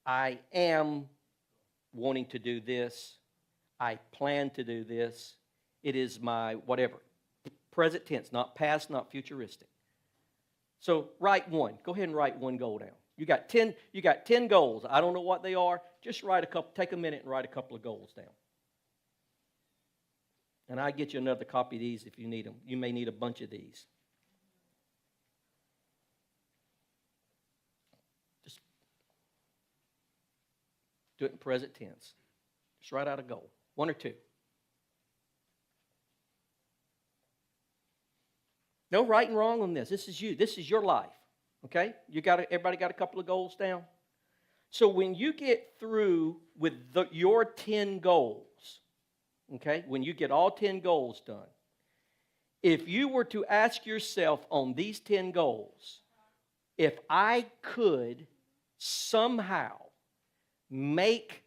I am wanting to do this. I plan to do this. It is my whatever. Present tense, not past, not futuristic. So write one. Go ahead and write one goal down. You got 10 goals. I don't know what they are. Just write a couple, take a minute and write a couple of goals down. And I'll get you another copy of these if you need them. You may need a bunch of these. Just do it in present tense. Just write out a goal. 1 or 2. No right and wrong on this. This is you. This is your life. Okay? Everybody got a couple of goals down? So when you get through with your 10 goals, okay, when you get all 10 goals done, if you were to ask yourself on these 10 goals, if I could somehow make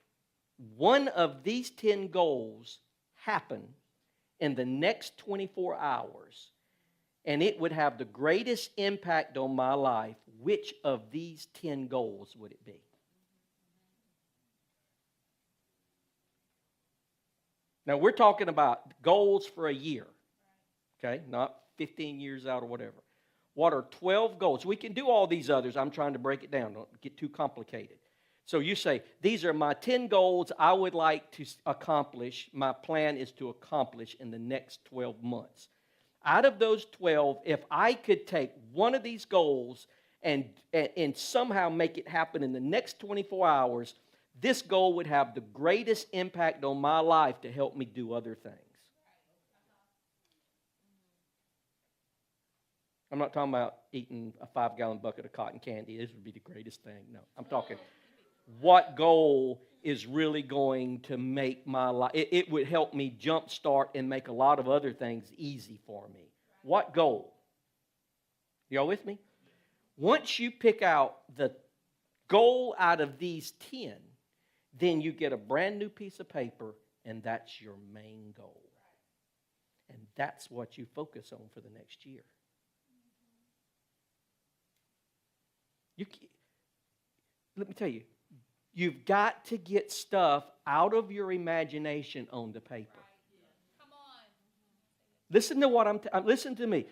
one of these 10 goals happen in the next 24 hours, and it would have the greatest impact on my life, which of these 10 goals would it be? Now, we're talking about goals for a year, okay? Not 15 years out or whatever. What are 12 goals? We can do all these others. I'm trying to break it down. Don't get too complicated. So you say, these are my 10 goals I would like to accomplish. My plan is to accomplish in the next 12 months. Out of those 12, if I could take one of these goals and somehow make it happen in the next 24 hours, this goal would have the greatest impact on my life to help me do other things. I'm not talking about eating a 5-gallon bucket of cotton candy. This would be the greatest thing. No, I'm talking what goal is really going to make my life. It would help me jumpstart and make a lot of other things easy for me. What goal? Y'all with me? Once you pick out the goal out of these 10, then you get a brand new piece of paper, and that's your main goal. And that's what you focus on for the next year. Let me tell you, you've got to get stuff out of your imagination onto paper. Come on. Listen to what listen to me.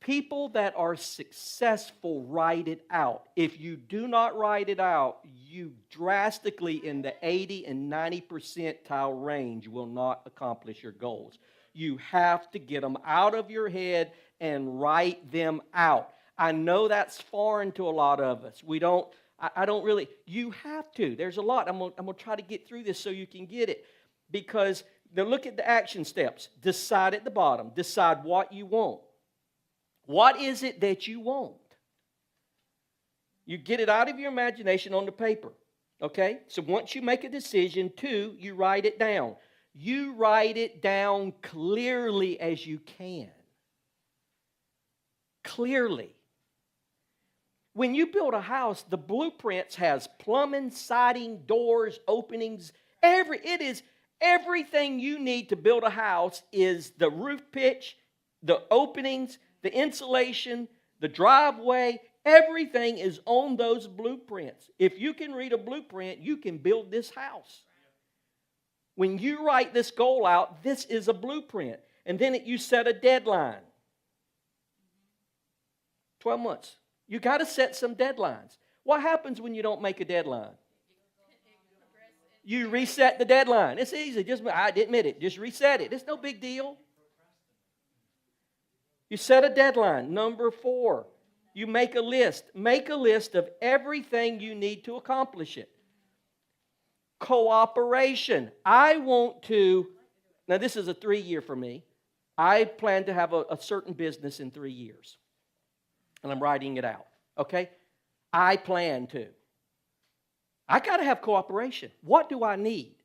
People that are successful write it out. If you do not write it out, you drastically in the 80 and 90 percentile range will not accomplish your goals. You have to get them out of your head and write them out. I know that's foreign to a lot of us. I don't really, you have to. There's a lot. I'm going to try to get through this so you can get it. Because look at the action steps. Decide at the bottom. Decide what you want. What is it that you want? You get it out of your imagination on the paper. Okay? So once you make a decision, 2, you write it down. You write it down clearly as you can. Clearly. When you build a house, the blueprints has plumbing, siding, doors, openings. Everything you need to build a house is the roof pitch, the openings, the insulation, the driveway. Everything is on those blueprints. If you can read a blueprint, you can build this house. When you write this goal out, this is a blueprint. And then you set a deadline. 12 months. You got to set some deadlines. What happens when you don't make a deadline? You reset the deadline. It's easy. I admit it. Just reset it. It's no big deal. You set a deadline. Number 4, you make a list. Make a list of everything you need to accomplish it. Cooperation. Now this is a 3-year for me. I plan to have a certain business in 3 years. And I'm writing it out. Okay? I plan to. I got to have cooperation. What do I need?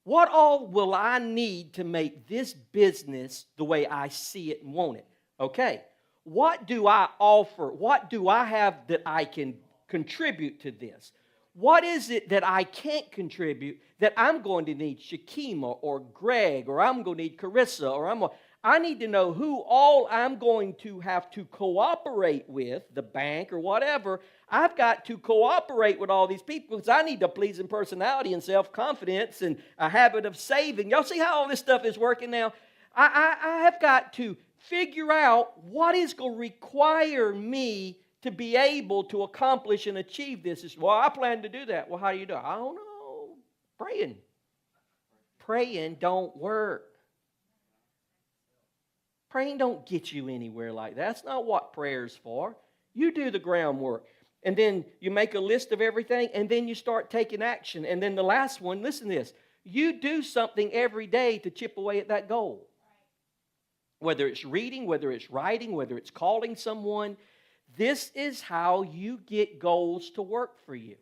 What all will I need to make this business the way I see it and want it? Okay. What do I offer? What do I have that I can contribute to this? What is it that I can't contribute that I'm going to need Shakima or Greg or I'm going to need Carissa or I need to know who all I'm going to have to cooperate with, the bank or whatever. I've got to cooperate with all these people because I need a pleasing personality and self-confidence and a habit of saving. Y'all see how all this stuff is working now? I have got to figure out what is going to require me to be able to accomplish and achieve this. Well, I plan to do that. Well, how do you do it? I don't know. Praying. Praying don't work. Praying don't get you anywhere like that. That's not what prayer's for. You do the groundwork. And then you make a list of everything, and then you start taking action. And then the last one, listen to this. You do something every day to chip away at that goal. Whether it's reading, whether it's writing, whether it's calling someone, this is how you get goals to work for you.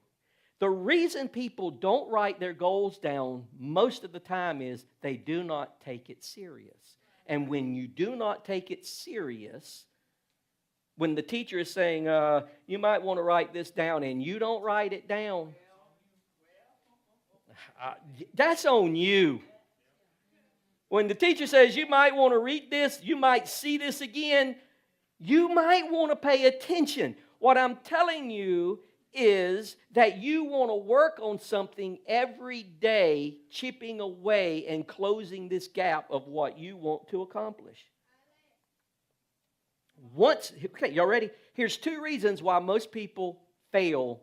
The reason people don't write their goals down most of the time is they do not take it serious. And when you do not take it serious, when the teacher is saying, you might want to write this down, and you don't write it down, that's on you. When the teacher says you might want to read this, you might see this again, you might want to pay attention. What I'm telling you is that you want to work on something every day, chipping away and closing this gap of what you want to accomplish. Okay, y'all ready? Here's 2 reasons why most people fail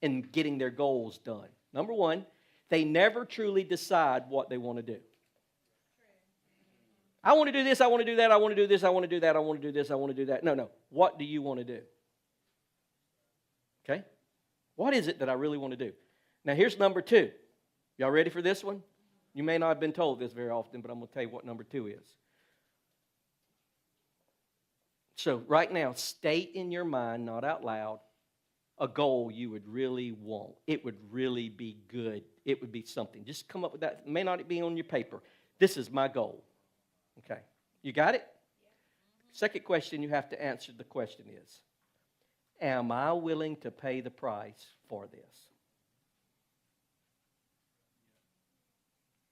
in getting their goals done. Number 1, they never truly decide what they want to do. I want to do this, I want to do that, I want to do this, I want to do that, I want to do this, I want to do that. No. What do you want to do? Okay? What is it that I really want to do? Now, here's number 2. Y'all ready for this one? You may not have been told this very often, but I'm going to tell you what number 2 is. So, right now, state in your mind, not out loud, a goal you would really want. It would really be good. It would be something. Just come up with that. It may not be on your paper. This is my goal. Okay. You got it? Second question you have to answer the question is, am I willing to pay the price for this?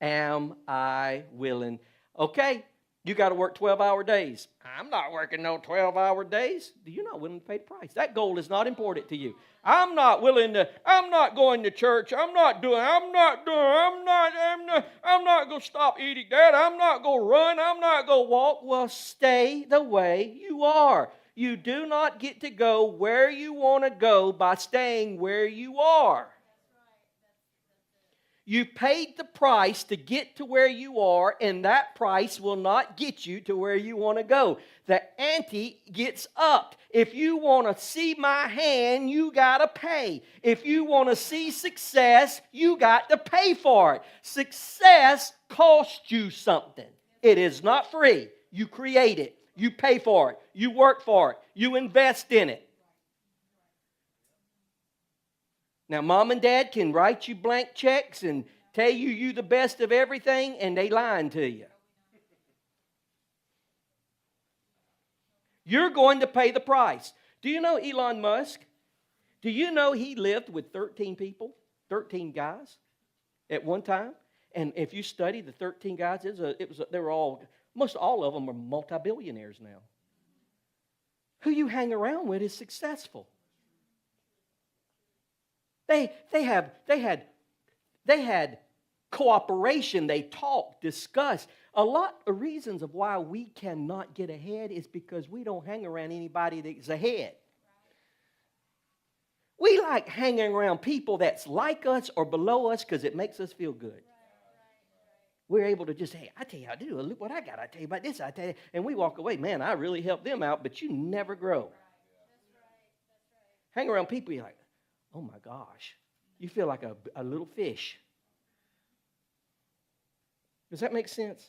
Am I willing? Okay, You got to work 12-hour days. I'm not working no 12-hour days. You're not willing to pay the price. That goal is not important to you. I'm not going to church. I'm not going to stop eating that. I'm not going to run. I'm not going to walk. Well, stay the way you are. You do not get to go where you want to go by staying where you are. You paid the price to get to where you are, and that price will not get you to where you want to go. The ante gets upped. If you want to see my hand, you got to pay. If you want to see success, you got to pay for it. Success costs you something. It is not free. You create it. You pay for it. You work for it. You invest in it. Now, mom and dad can write you blank checks and tell you the best of everything, and they lying to you. You're going to pay the price. Do you know Elon Musk? Do you know he lived with 13 people, 13 guys at one time? And if you study the 13 guys, they were all, most all of them are multi-billionaires now. Who you hang around with is successful. They had cooperation. They talked, discussed. A lot of reasons of why we cannot get ahead is because we don't hang around anybody that's ahead. We like hanging around people that's like us or below us because it makes us feel good. We're able to just, hey, I tell you how to do it. Look what I got. I tell you about this. I tell you. And we walk away. Man, I really helped them out, but you never grow. Hang around people, you're like, oh my gosh, you feel like a little fish. Does that make sense?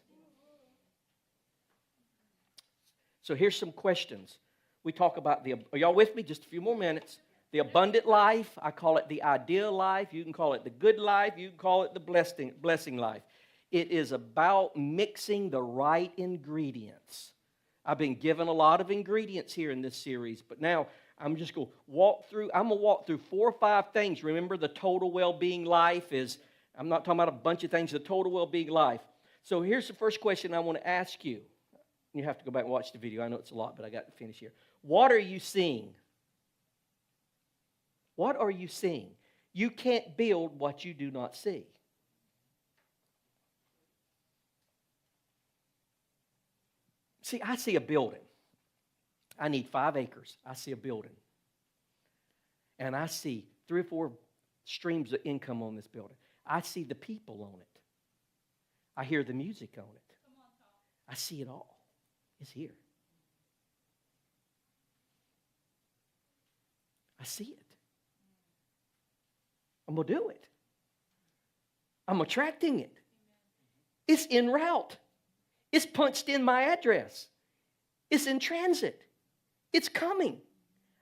So here's some questions. We talk about are y'all with me? Just a few more minutes. The abundant life, I call it the ideal life. You can call it the good life. You can call it the blessing life. It is about mixing the right ingredients. I've been given a lot of ingredients here in this series, but now I'm just going to walk through 4 or 5 things. Remember, the total well-being life is, I'm not talking about a bunch of things, the total well-being life. So here's the first question I want to ask you. You have to go back and watch the video. I know it's a lot, but I got to finish here. What are you seeing? What are you seeing? You can't build what you do not see. See, I see a building. I need 5 acres. I see a building. And I see 3 or 4 streams of income on this building. I see the people on it. I hear the music on it. I see it all. It's here. I see it. I'm going to do it. I'm attracting it. It's en route. It's punched in my address. It's in transit. It's coming.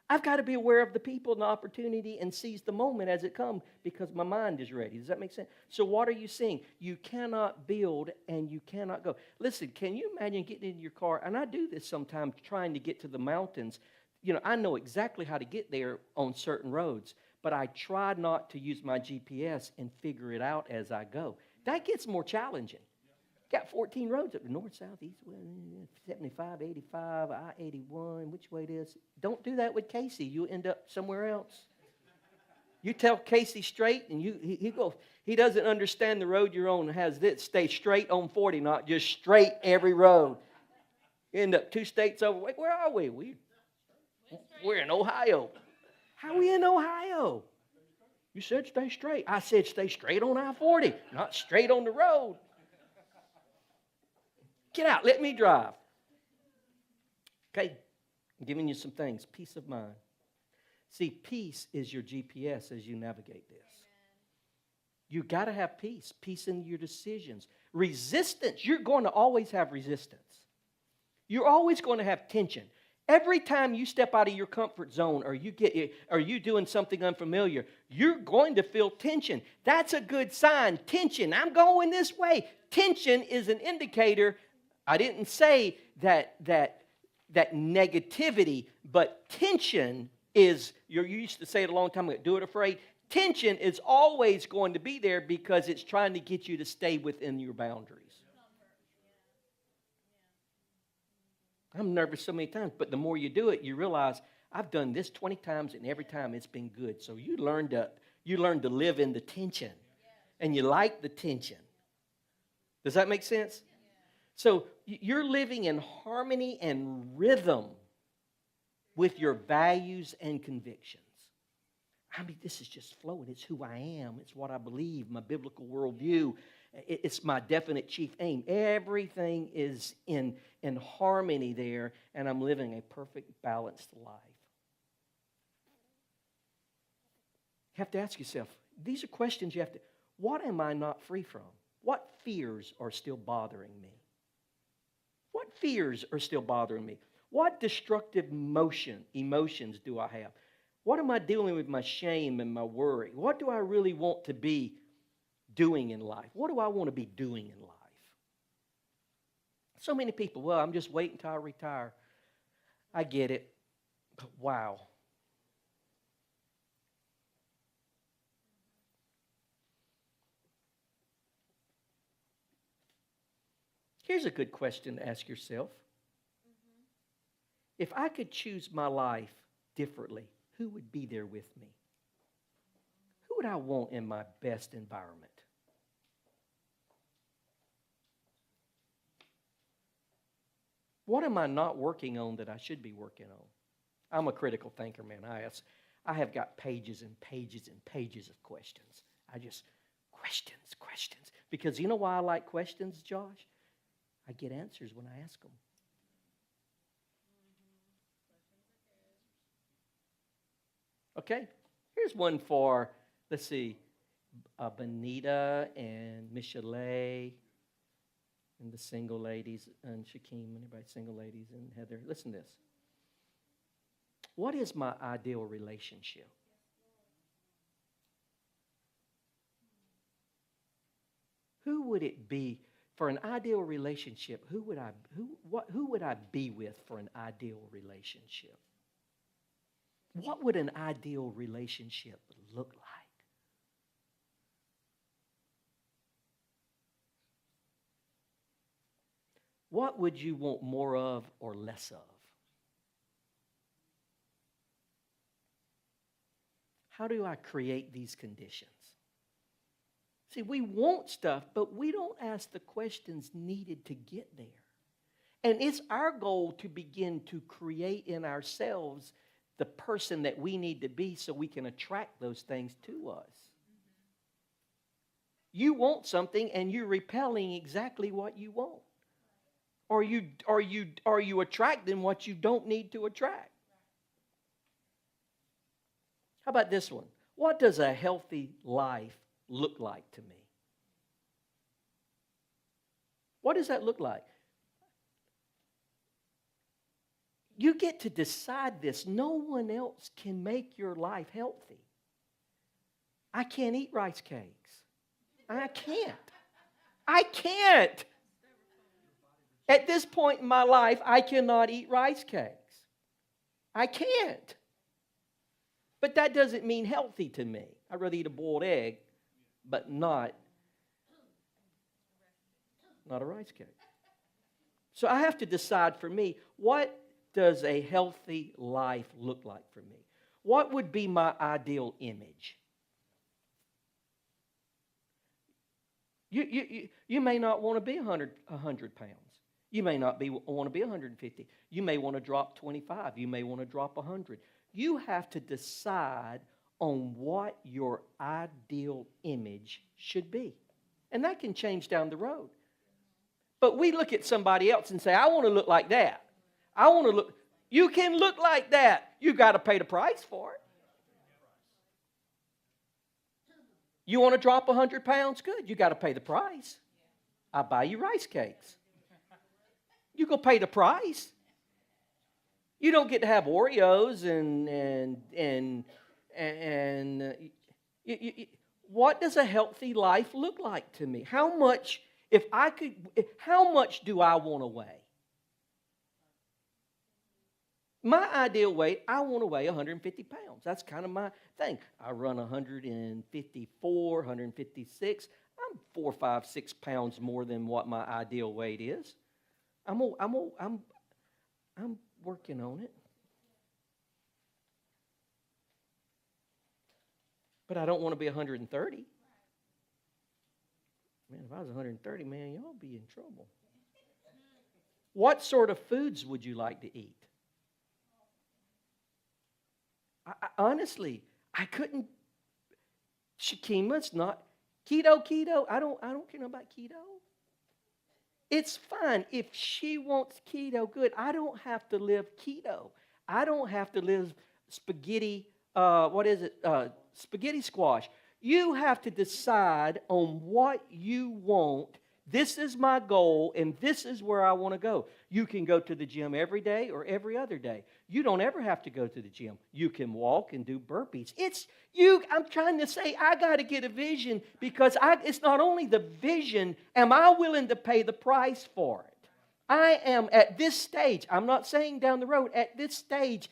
I've got to be aware of the people and the opportunity and seize the moment as it comes because my mind is ready. Does that make sense? So what are you seeing? You cannot build and you cannot go. Listen, can you imagine getting in your car? And I do this sometimes trying to get to the mountains. You know, I know exactly how to get there on certain roads, but I try not to use my GPS and figure it out as I go. That gets more challenging. Got 14 roads up the north, south, east, west, 75, 85, I-81, which way it is. Don't do that with Casey. You'll end up somewhere else. You tell Casey straight, and he doesn't understand the road you're on and has this. Stay straight on 40, not just straight every road. You end up 2 states over. Wait, where are we? We're in Ohio. How are we in Ohio? You said stay straight. I said stay straight on I-40, not straight on the road. Get out. Let me drive. Okay. I'm giving you some things. Peace of mind. See, peace is your GPS as you navigate this. You got to have peace. Peace in your decisions. Resistance. You're going to always have resistance. You're always going to have tension. Every time you step out of your comfort zone or you doing something unfamiliar, you're going to feel tension. That's a good sign. Tension. I'm going this way. Tension is an indicator. I didn't say that negativity, but tension is, you used to say it a long time ago, do it afraid. Tension is always going to be there because it's trying to get you to stay within your boundaries. I'm nervous so many times, but the more you do it, you realize I've done this 20 times and every time it's been good. So you learn to live in the tension, and you like the tension. Does that make sense? So you're living in harmony and rhythm with your values and convictions. I mean, this is just flowing. It's who I am. It's what I believe, my biblical worldview. It's my definite chief aim. Everything is in harmony there, and I'm living a perfect, balanced life. You have to ask yourself, these are questions you have to, what am I not free from? What fears are still bothering me? What fears are still bothering me? What destructive emotions do I have? What am I dealing with my shame and my worry? What do I really want to be doing in life? What do I want to be doing in life? So many people, well, I'm just waiting until I retire. I get it, but wow. Here's a good question to ask yourself. If I could choose my life differently, who would be there with me? Who would I want in my best environment? What am I not working on that I should be working on? I'm a critical thinker, man. I have got pages and pages and pages of questions. Questions. Because you know why I like questions, Josh? I get answers when I ask them. Okay, here's one for, let's see, Benita and Michelet and the single ladies, and Shaquem and everybody, single ladies, and Heather. Listen to this. What is my ideal relationship? Who would it be for an ideal relationship? Who would I be with for an ideal relationship? What would an ideal relationship look like? What would you want more of or less of? How do I create these conditions? See, we want stuff, but we don't ask the questions needed to get there. And it's our goal to begin to create in ourselves the person that we need to be so we can attract those things to us. You want something and you're repelling exactly what you want. Are you attracting what you don't need to attract? How about this one? What does a healthy life look like to me? What does that look like? You get to decide this. No one else can make your life healthy. I can't eat rice cakes. I can't. At this point in my life, I cannot eat rice cakes. I can't. But that doesn't mean healthy to me. I'd rather eat a boiled egg, but not a rice cake. So I have to decide for me, what does a healthy life look like for me? What would be my ideal image? You may not want to be 100 pounds. You may not want to be 150. You may want to drop 25. You may want to drop 100. You have to decide on what your ideal image should be. And that can change down the road. But we look at somebody else and say, I want to look like that. I want to look. You can look like that. You got to pay the price for it. You want to drop 100 pounds? Good. You got to pay the price. I buy you rice cakes. You go pay the price. You don't get to have Oreos what does a healthy life look like to me? How much do I want to weigh? My ideal weight, I want to weigh 150 pounds. That's kind of my thing. I run 154, 156. I'm 4, 5, 6 pounds more than what my ideal weight is. I'm working on it. But I don't want to be 130. Man, if I was 130, man, y'all be in trouble. What sort of foods would you like to eat? Honestly, I couldn't. Shakima's not keto. I don't care about keto. It's fine if she wants keto. Good. I don't have to live keto. I don't have to live spaghetti. Spaghetti squash. You have to decide on what you want. This is my goal, and this is where I want to go. You can go to the gym every day or every other day. You don't ever have to go to the gym. You can walk and do burpees. I'm trying to say I got to get a vision because it's not only the vision, am I willing to pay the price for it? I am at this stage, I'm not saying down the road, at this stage,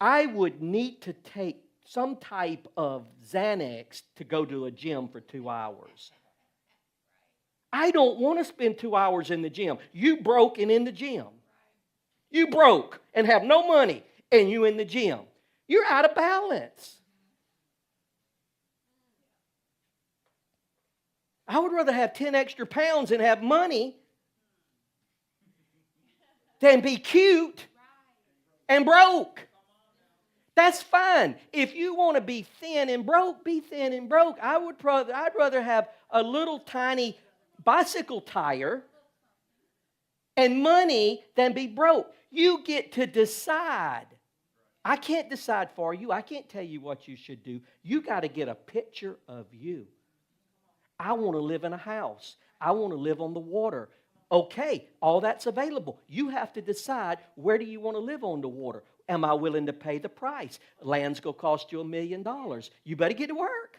I would need to take some type of Xanax to go to a gym for 2 hours. I don't want to spend 2 hours in the gym. You broke and in the gym. You broke and have no money and you in the gym. You're out of balance. I would rather have 10 extra pounds and have money than be cute and broke. That's fine. If you want to be thin and broke, be thin and broke. I'd rather have a little tiny bicycle tire and money than be broke. You get to decide. I can't decide for you. I can't tell you what you should do. You got to get a picture of you. I want to live in a house. I want to live on the water. Okay, all that's available. You have to decide, where do you want to live on the water? Am I willing to pay the price? Land's going to cost you $1 million. You better get to work.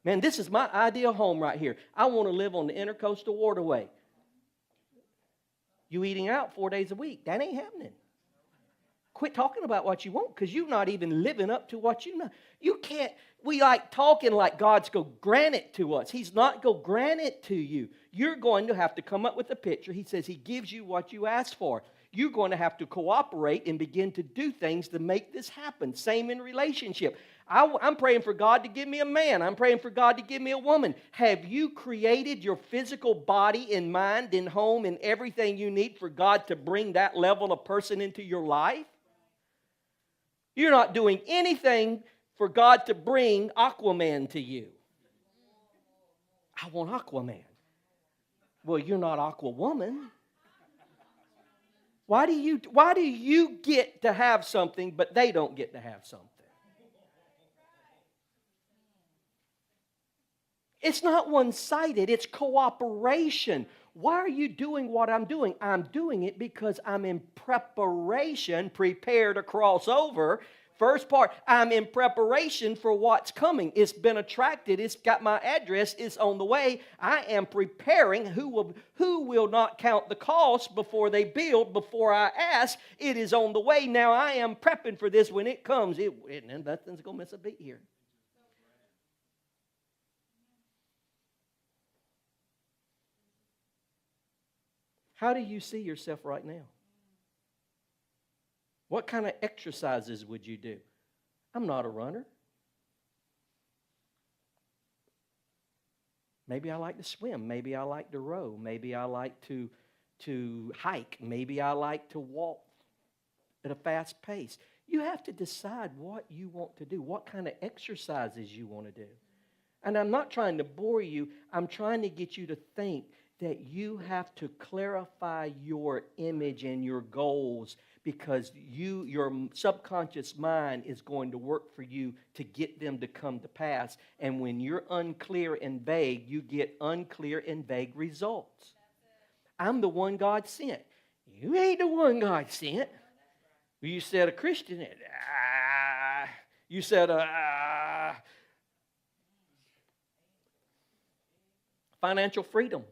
Man, this is my ideal home right here. I want to live on the Intercoastal Waterway. You eating out 4 days a week. That ain't happening. Quit talking about what you want because you're not even living up to what you know. You can't. We like talking like God's going to grant it to us. He's not going to grant it to you. You're going to have to come up with a picture. He says He gives you what you ask for. You're going to have to cooperate and begin to do things to make this happen. Same in relationship. I'm praying for God to give me a man. I'm praying for God to give me a woman. Have you created your physical body and mind and home and everything you need for God to bring that level of person into your life? You're not doing anything for God to bring Aquaman to you. I want Aquaman. Well, you're not Aquawoman. Why do you get to have something, but they don't get to have something? It's not one-sided. It's cooperation. Why are you doing what I'm doing? I'm doing it because I'm in preparation, prepared to cross over. First part, I'm in preparation for what's coming. It's been attracted. It's got my address. It's on the way. I am preparing. Who will not count the cost before they build, before I ask? It is on the way. Now I am prepping for this when it comes. Nothing's going to miss a beat here. How do you see yourself right now? What kind of exercises would you do? I'm not a runner. Maybe I like to swim. Maybe I like to row. Maybe I like to hike. Maybe I like to walk at a fast pace. You have to decide what you want to do, what kind of exercises you want to do. And I'm not trying to bore you. I'm trying to get you to think that you have to clarify your image and your goals because your subconscious mind is going to work for you to get them to come to pass. And when you're unclear and vague, you get unclear and vague results. I'm the one God sent. You ain't the one God sent. You said a Christian. You said financial freedom.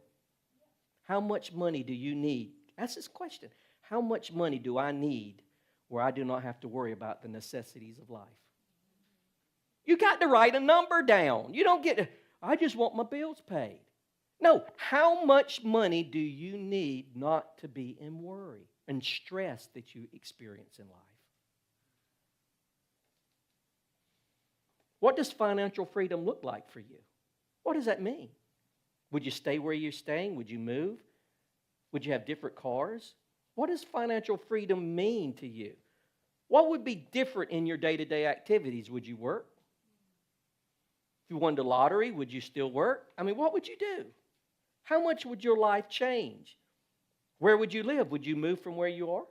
How much money do you need? Ask this question. How much money do I need where I do not have to worry about the necessities of life? You got to write a number down. You don't get to, I just want my bills paid. No, how much money do you need not to be in worry? and stress that you experience in life. What does financial freedom look like for you? What does that mean? Would you stay where you're staying? Would you move? Would you have different cars? What does financial freedom mean to you? What would be different in your day-to-day activities? Would you work? If you won the lottery, would you still work? I mean, what would you do? How much would your life change? Where would you live? Would you move from where you are?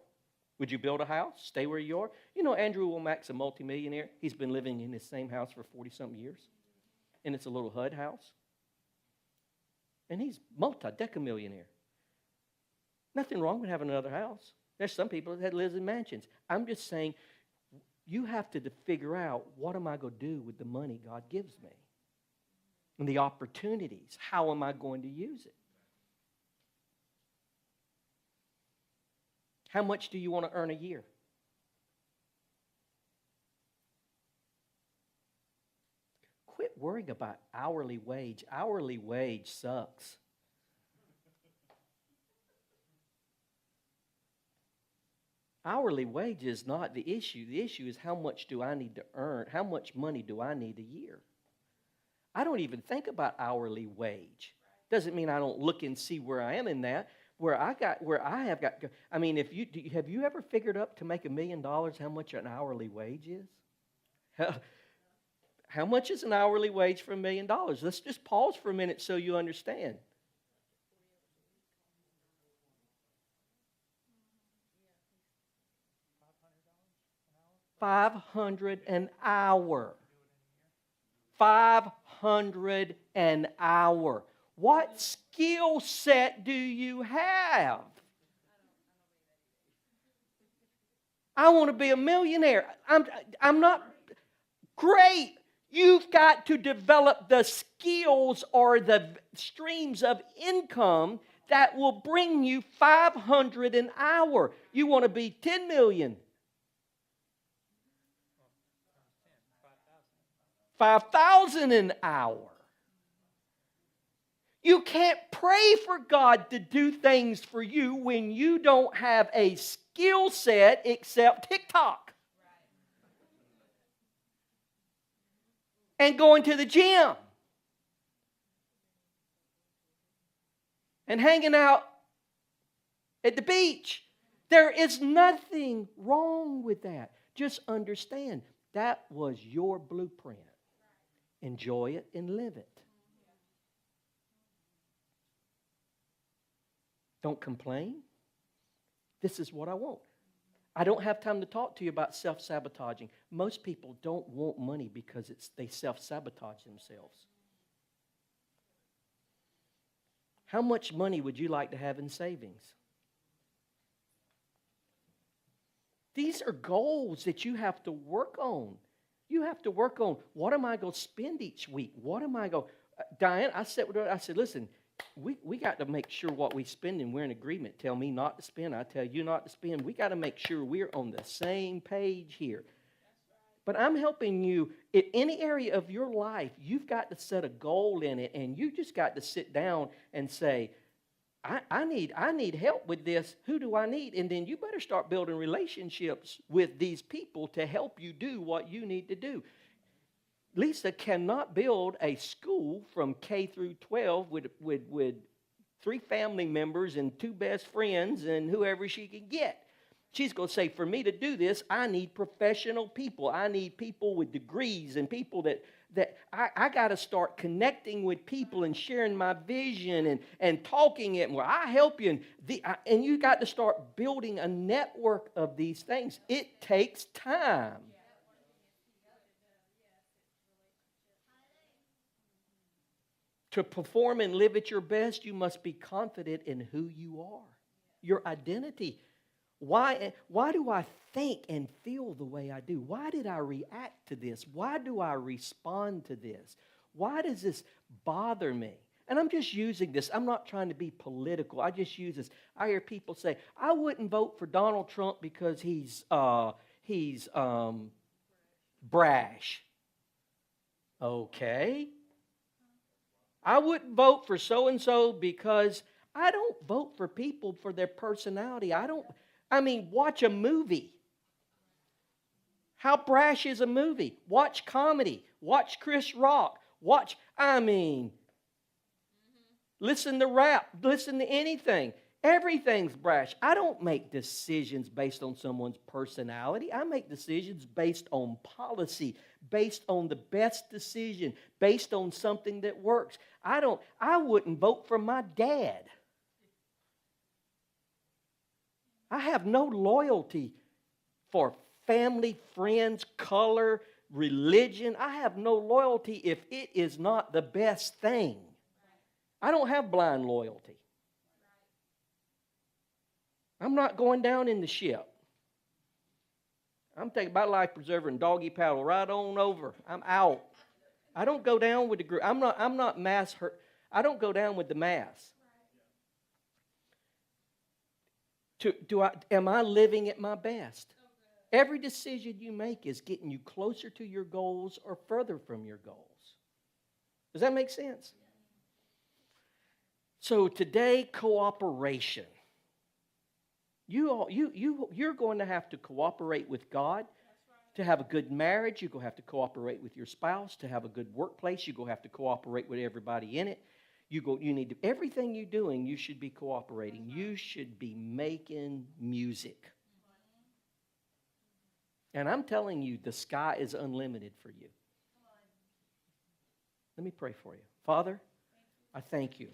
Would you build a house? Stay where you are? You know, Andrew Womack's a multimillionaire. He's been living in his same house for 40-something years. And it's a little HUD house. And he's multi-decamillionaire. Nothing wrong with having another house. There's some people that live in mansions. I'm just saying, you have to figure out, what am I going to do with the money God gives me? And the opportunities. How am I going to use it? How much do you want to earn a year? Quit worrying about hourly wage. Hourly wage sucks. Hourly wage is not the issue. The issue is, how much do I need to earn? How much money do I need a year? I don't even think about hourly wage. Doesn't mean I don't look and see where I am in that. I mean, have you ever figured up to make $1 million how much an hourly wage is? How much is an hourly wage for $1 million? Let's just pause for a minute so you understand. $500 an hour. $500 an hour. What skill set do you have? I want to be a millionaire. I'm not great. You've got to develop the skills or the streams of income that will bring you $500 an hour. You want to be 10 million. 5,000 an hour. You can't pray for God to do things for you when you don't have a skill set except TikTok. And going to the gym. And hanging out at the beach. There is nothing wrong with that. Just understand, that was your blueprint. Enjoy it and live it. Don't complain. This is what I want. I don't have time to talk to you about self-sabotaging. Most people don't want money because they self-sabotage themselves. How much money would you like to have in savings? These are goals that you have to work on. You have to work on, what am I going to spend each week? What am I going to... Diane, I said, listen, we got to make sure what we spend, and we're in agreement. Tell me not to spend, I tell you not to spend. We got to make sure we're on the same page here. But I'm helping you. In any area of your life, you've got to set a goal in it, and you just got to sit down and say, I need help with this. Who do I need? And then you better start building relationships with these people to help you do what you need to do. Lisa cannot build a school from K through 12 with 3 family members and 2 best friends and whoever she can get. She's going to say, for me to do this, I need professional people. I need people with degrees and people that I got to start connecting with people and sharing my vision and talking it. Well, I help you. And you got to start building a network of these things. It takes time. To perform and live at your best, you must be confident in who you are, your identity. Why do I think and feel the way I do? Why did I react to this? Why do I respond to this? Why does this bother me? And I'm just using this. I'm not trying to be political. I just use this. I hear people say, I wouldn't vote for Donald Trump because he's brash. Okay. I wouldn't vote for so-and-so because I don't vote for people for their personality. I mean, watch a movie. How brash is a movie? Watch comedy. Watch Chris Rock. Listen to rap. Listen to anything. Everything's brash. I don't make decisions based on someone's personality. I make decisions based on policy, based on the best decision, based on something that works. I wouldn't vote for my dad. I have no loyalty for family, friends, color, religion. I have no loyalty if it is not the best thing. I don't have blind loyalty. I'm not going down in the ship. I'm taking my life preserver and doggy paddle right on over. I'm out. I don't go down with the group. I'm not mass hurt. I don't go down with the mass. Am I living at my best? Every decision you make is getting you closer to your goals or further from your goals. Does that make sense? So today, cooperation. You're going to have to cooperate with God. To have a good marriage, you're going to have to cooperate with your spouse. To have a good workplace, you're going to have to cooperate with everybody in it. Everything you're doing, you should be cooperating. You should be making music. And I'm telling you, the sky is unlimited for you. Let me pray for you. Father, I thank you.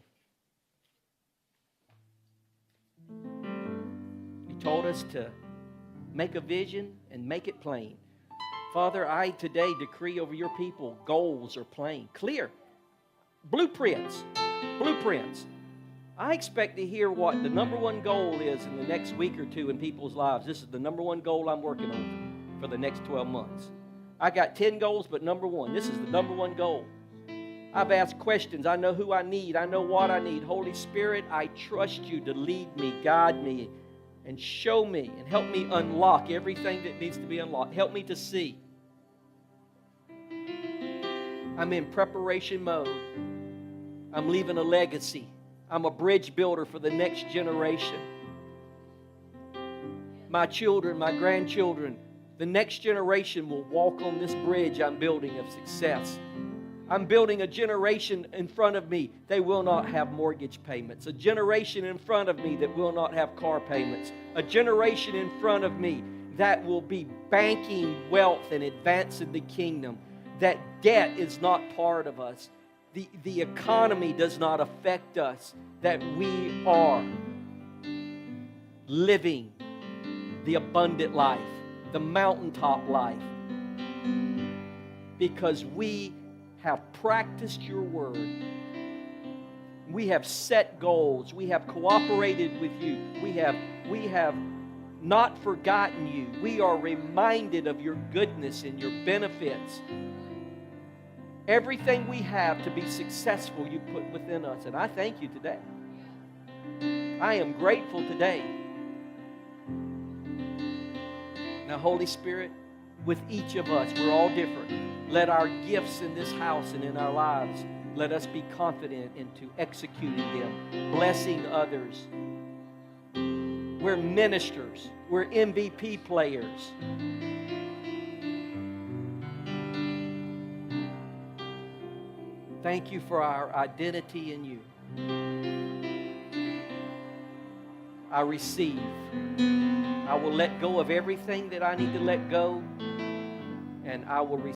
You told us to make a vision and make it plain. Father, I today decree over your people, goals are plain, clear. Blueprints. I expect to hear what the number one goal is in the next week or two in people's lives. This is the number one goal I'm working on for the next 12 months. I got 10 goals, but number one, this is the number one goal. I've asked questions. I know who I need. I know what I need. Holy Spirit, I trust you to lead me, guide me, and show me and help me unlock everything that needs to be unlocked. Help me to see. I'm in preparation mode. I'm leaving a legacy. I'm a bridge builder for the next generation. My children, my grandchildren, the next generation will walk on this bridge I'm building of success. I'm building a generation in front of me. They will not have mortgage payments. A generation in front of me that will not have car payments. A generation in front of me that will be banking wealth and advancing the kingdom. That debt is not part of us. The economy does not affect us. That we are living the abundant life, the mountaintop life, because we have practiced your word. We have set goals. We have cooperated with you. We have not forgotten you. We are reminded of your goodness and your benefits. Everything we have to be successful, you put within us. And I thank you today. I am grateful today. Now, Holy Spirit, with each of us, we're all different. Let our gifts in this house and in our lives, let us be confident into executing them, blessing others. We're ministers. We're MVP players. Thank you for our identity in you. I receive. I will let go of everything that I need to let go, and I will receive.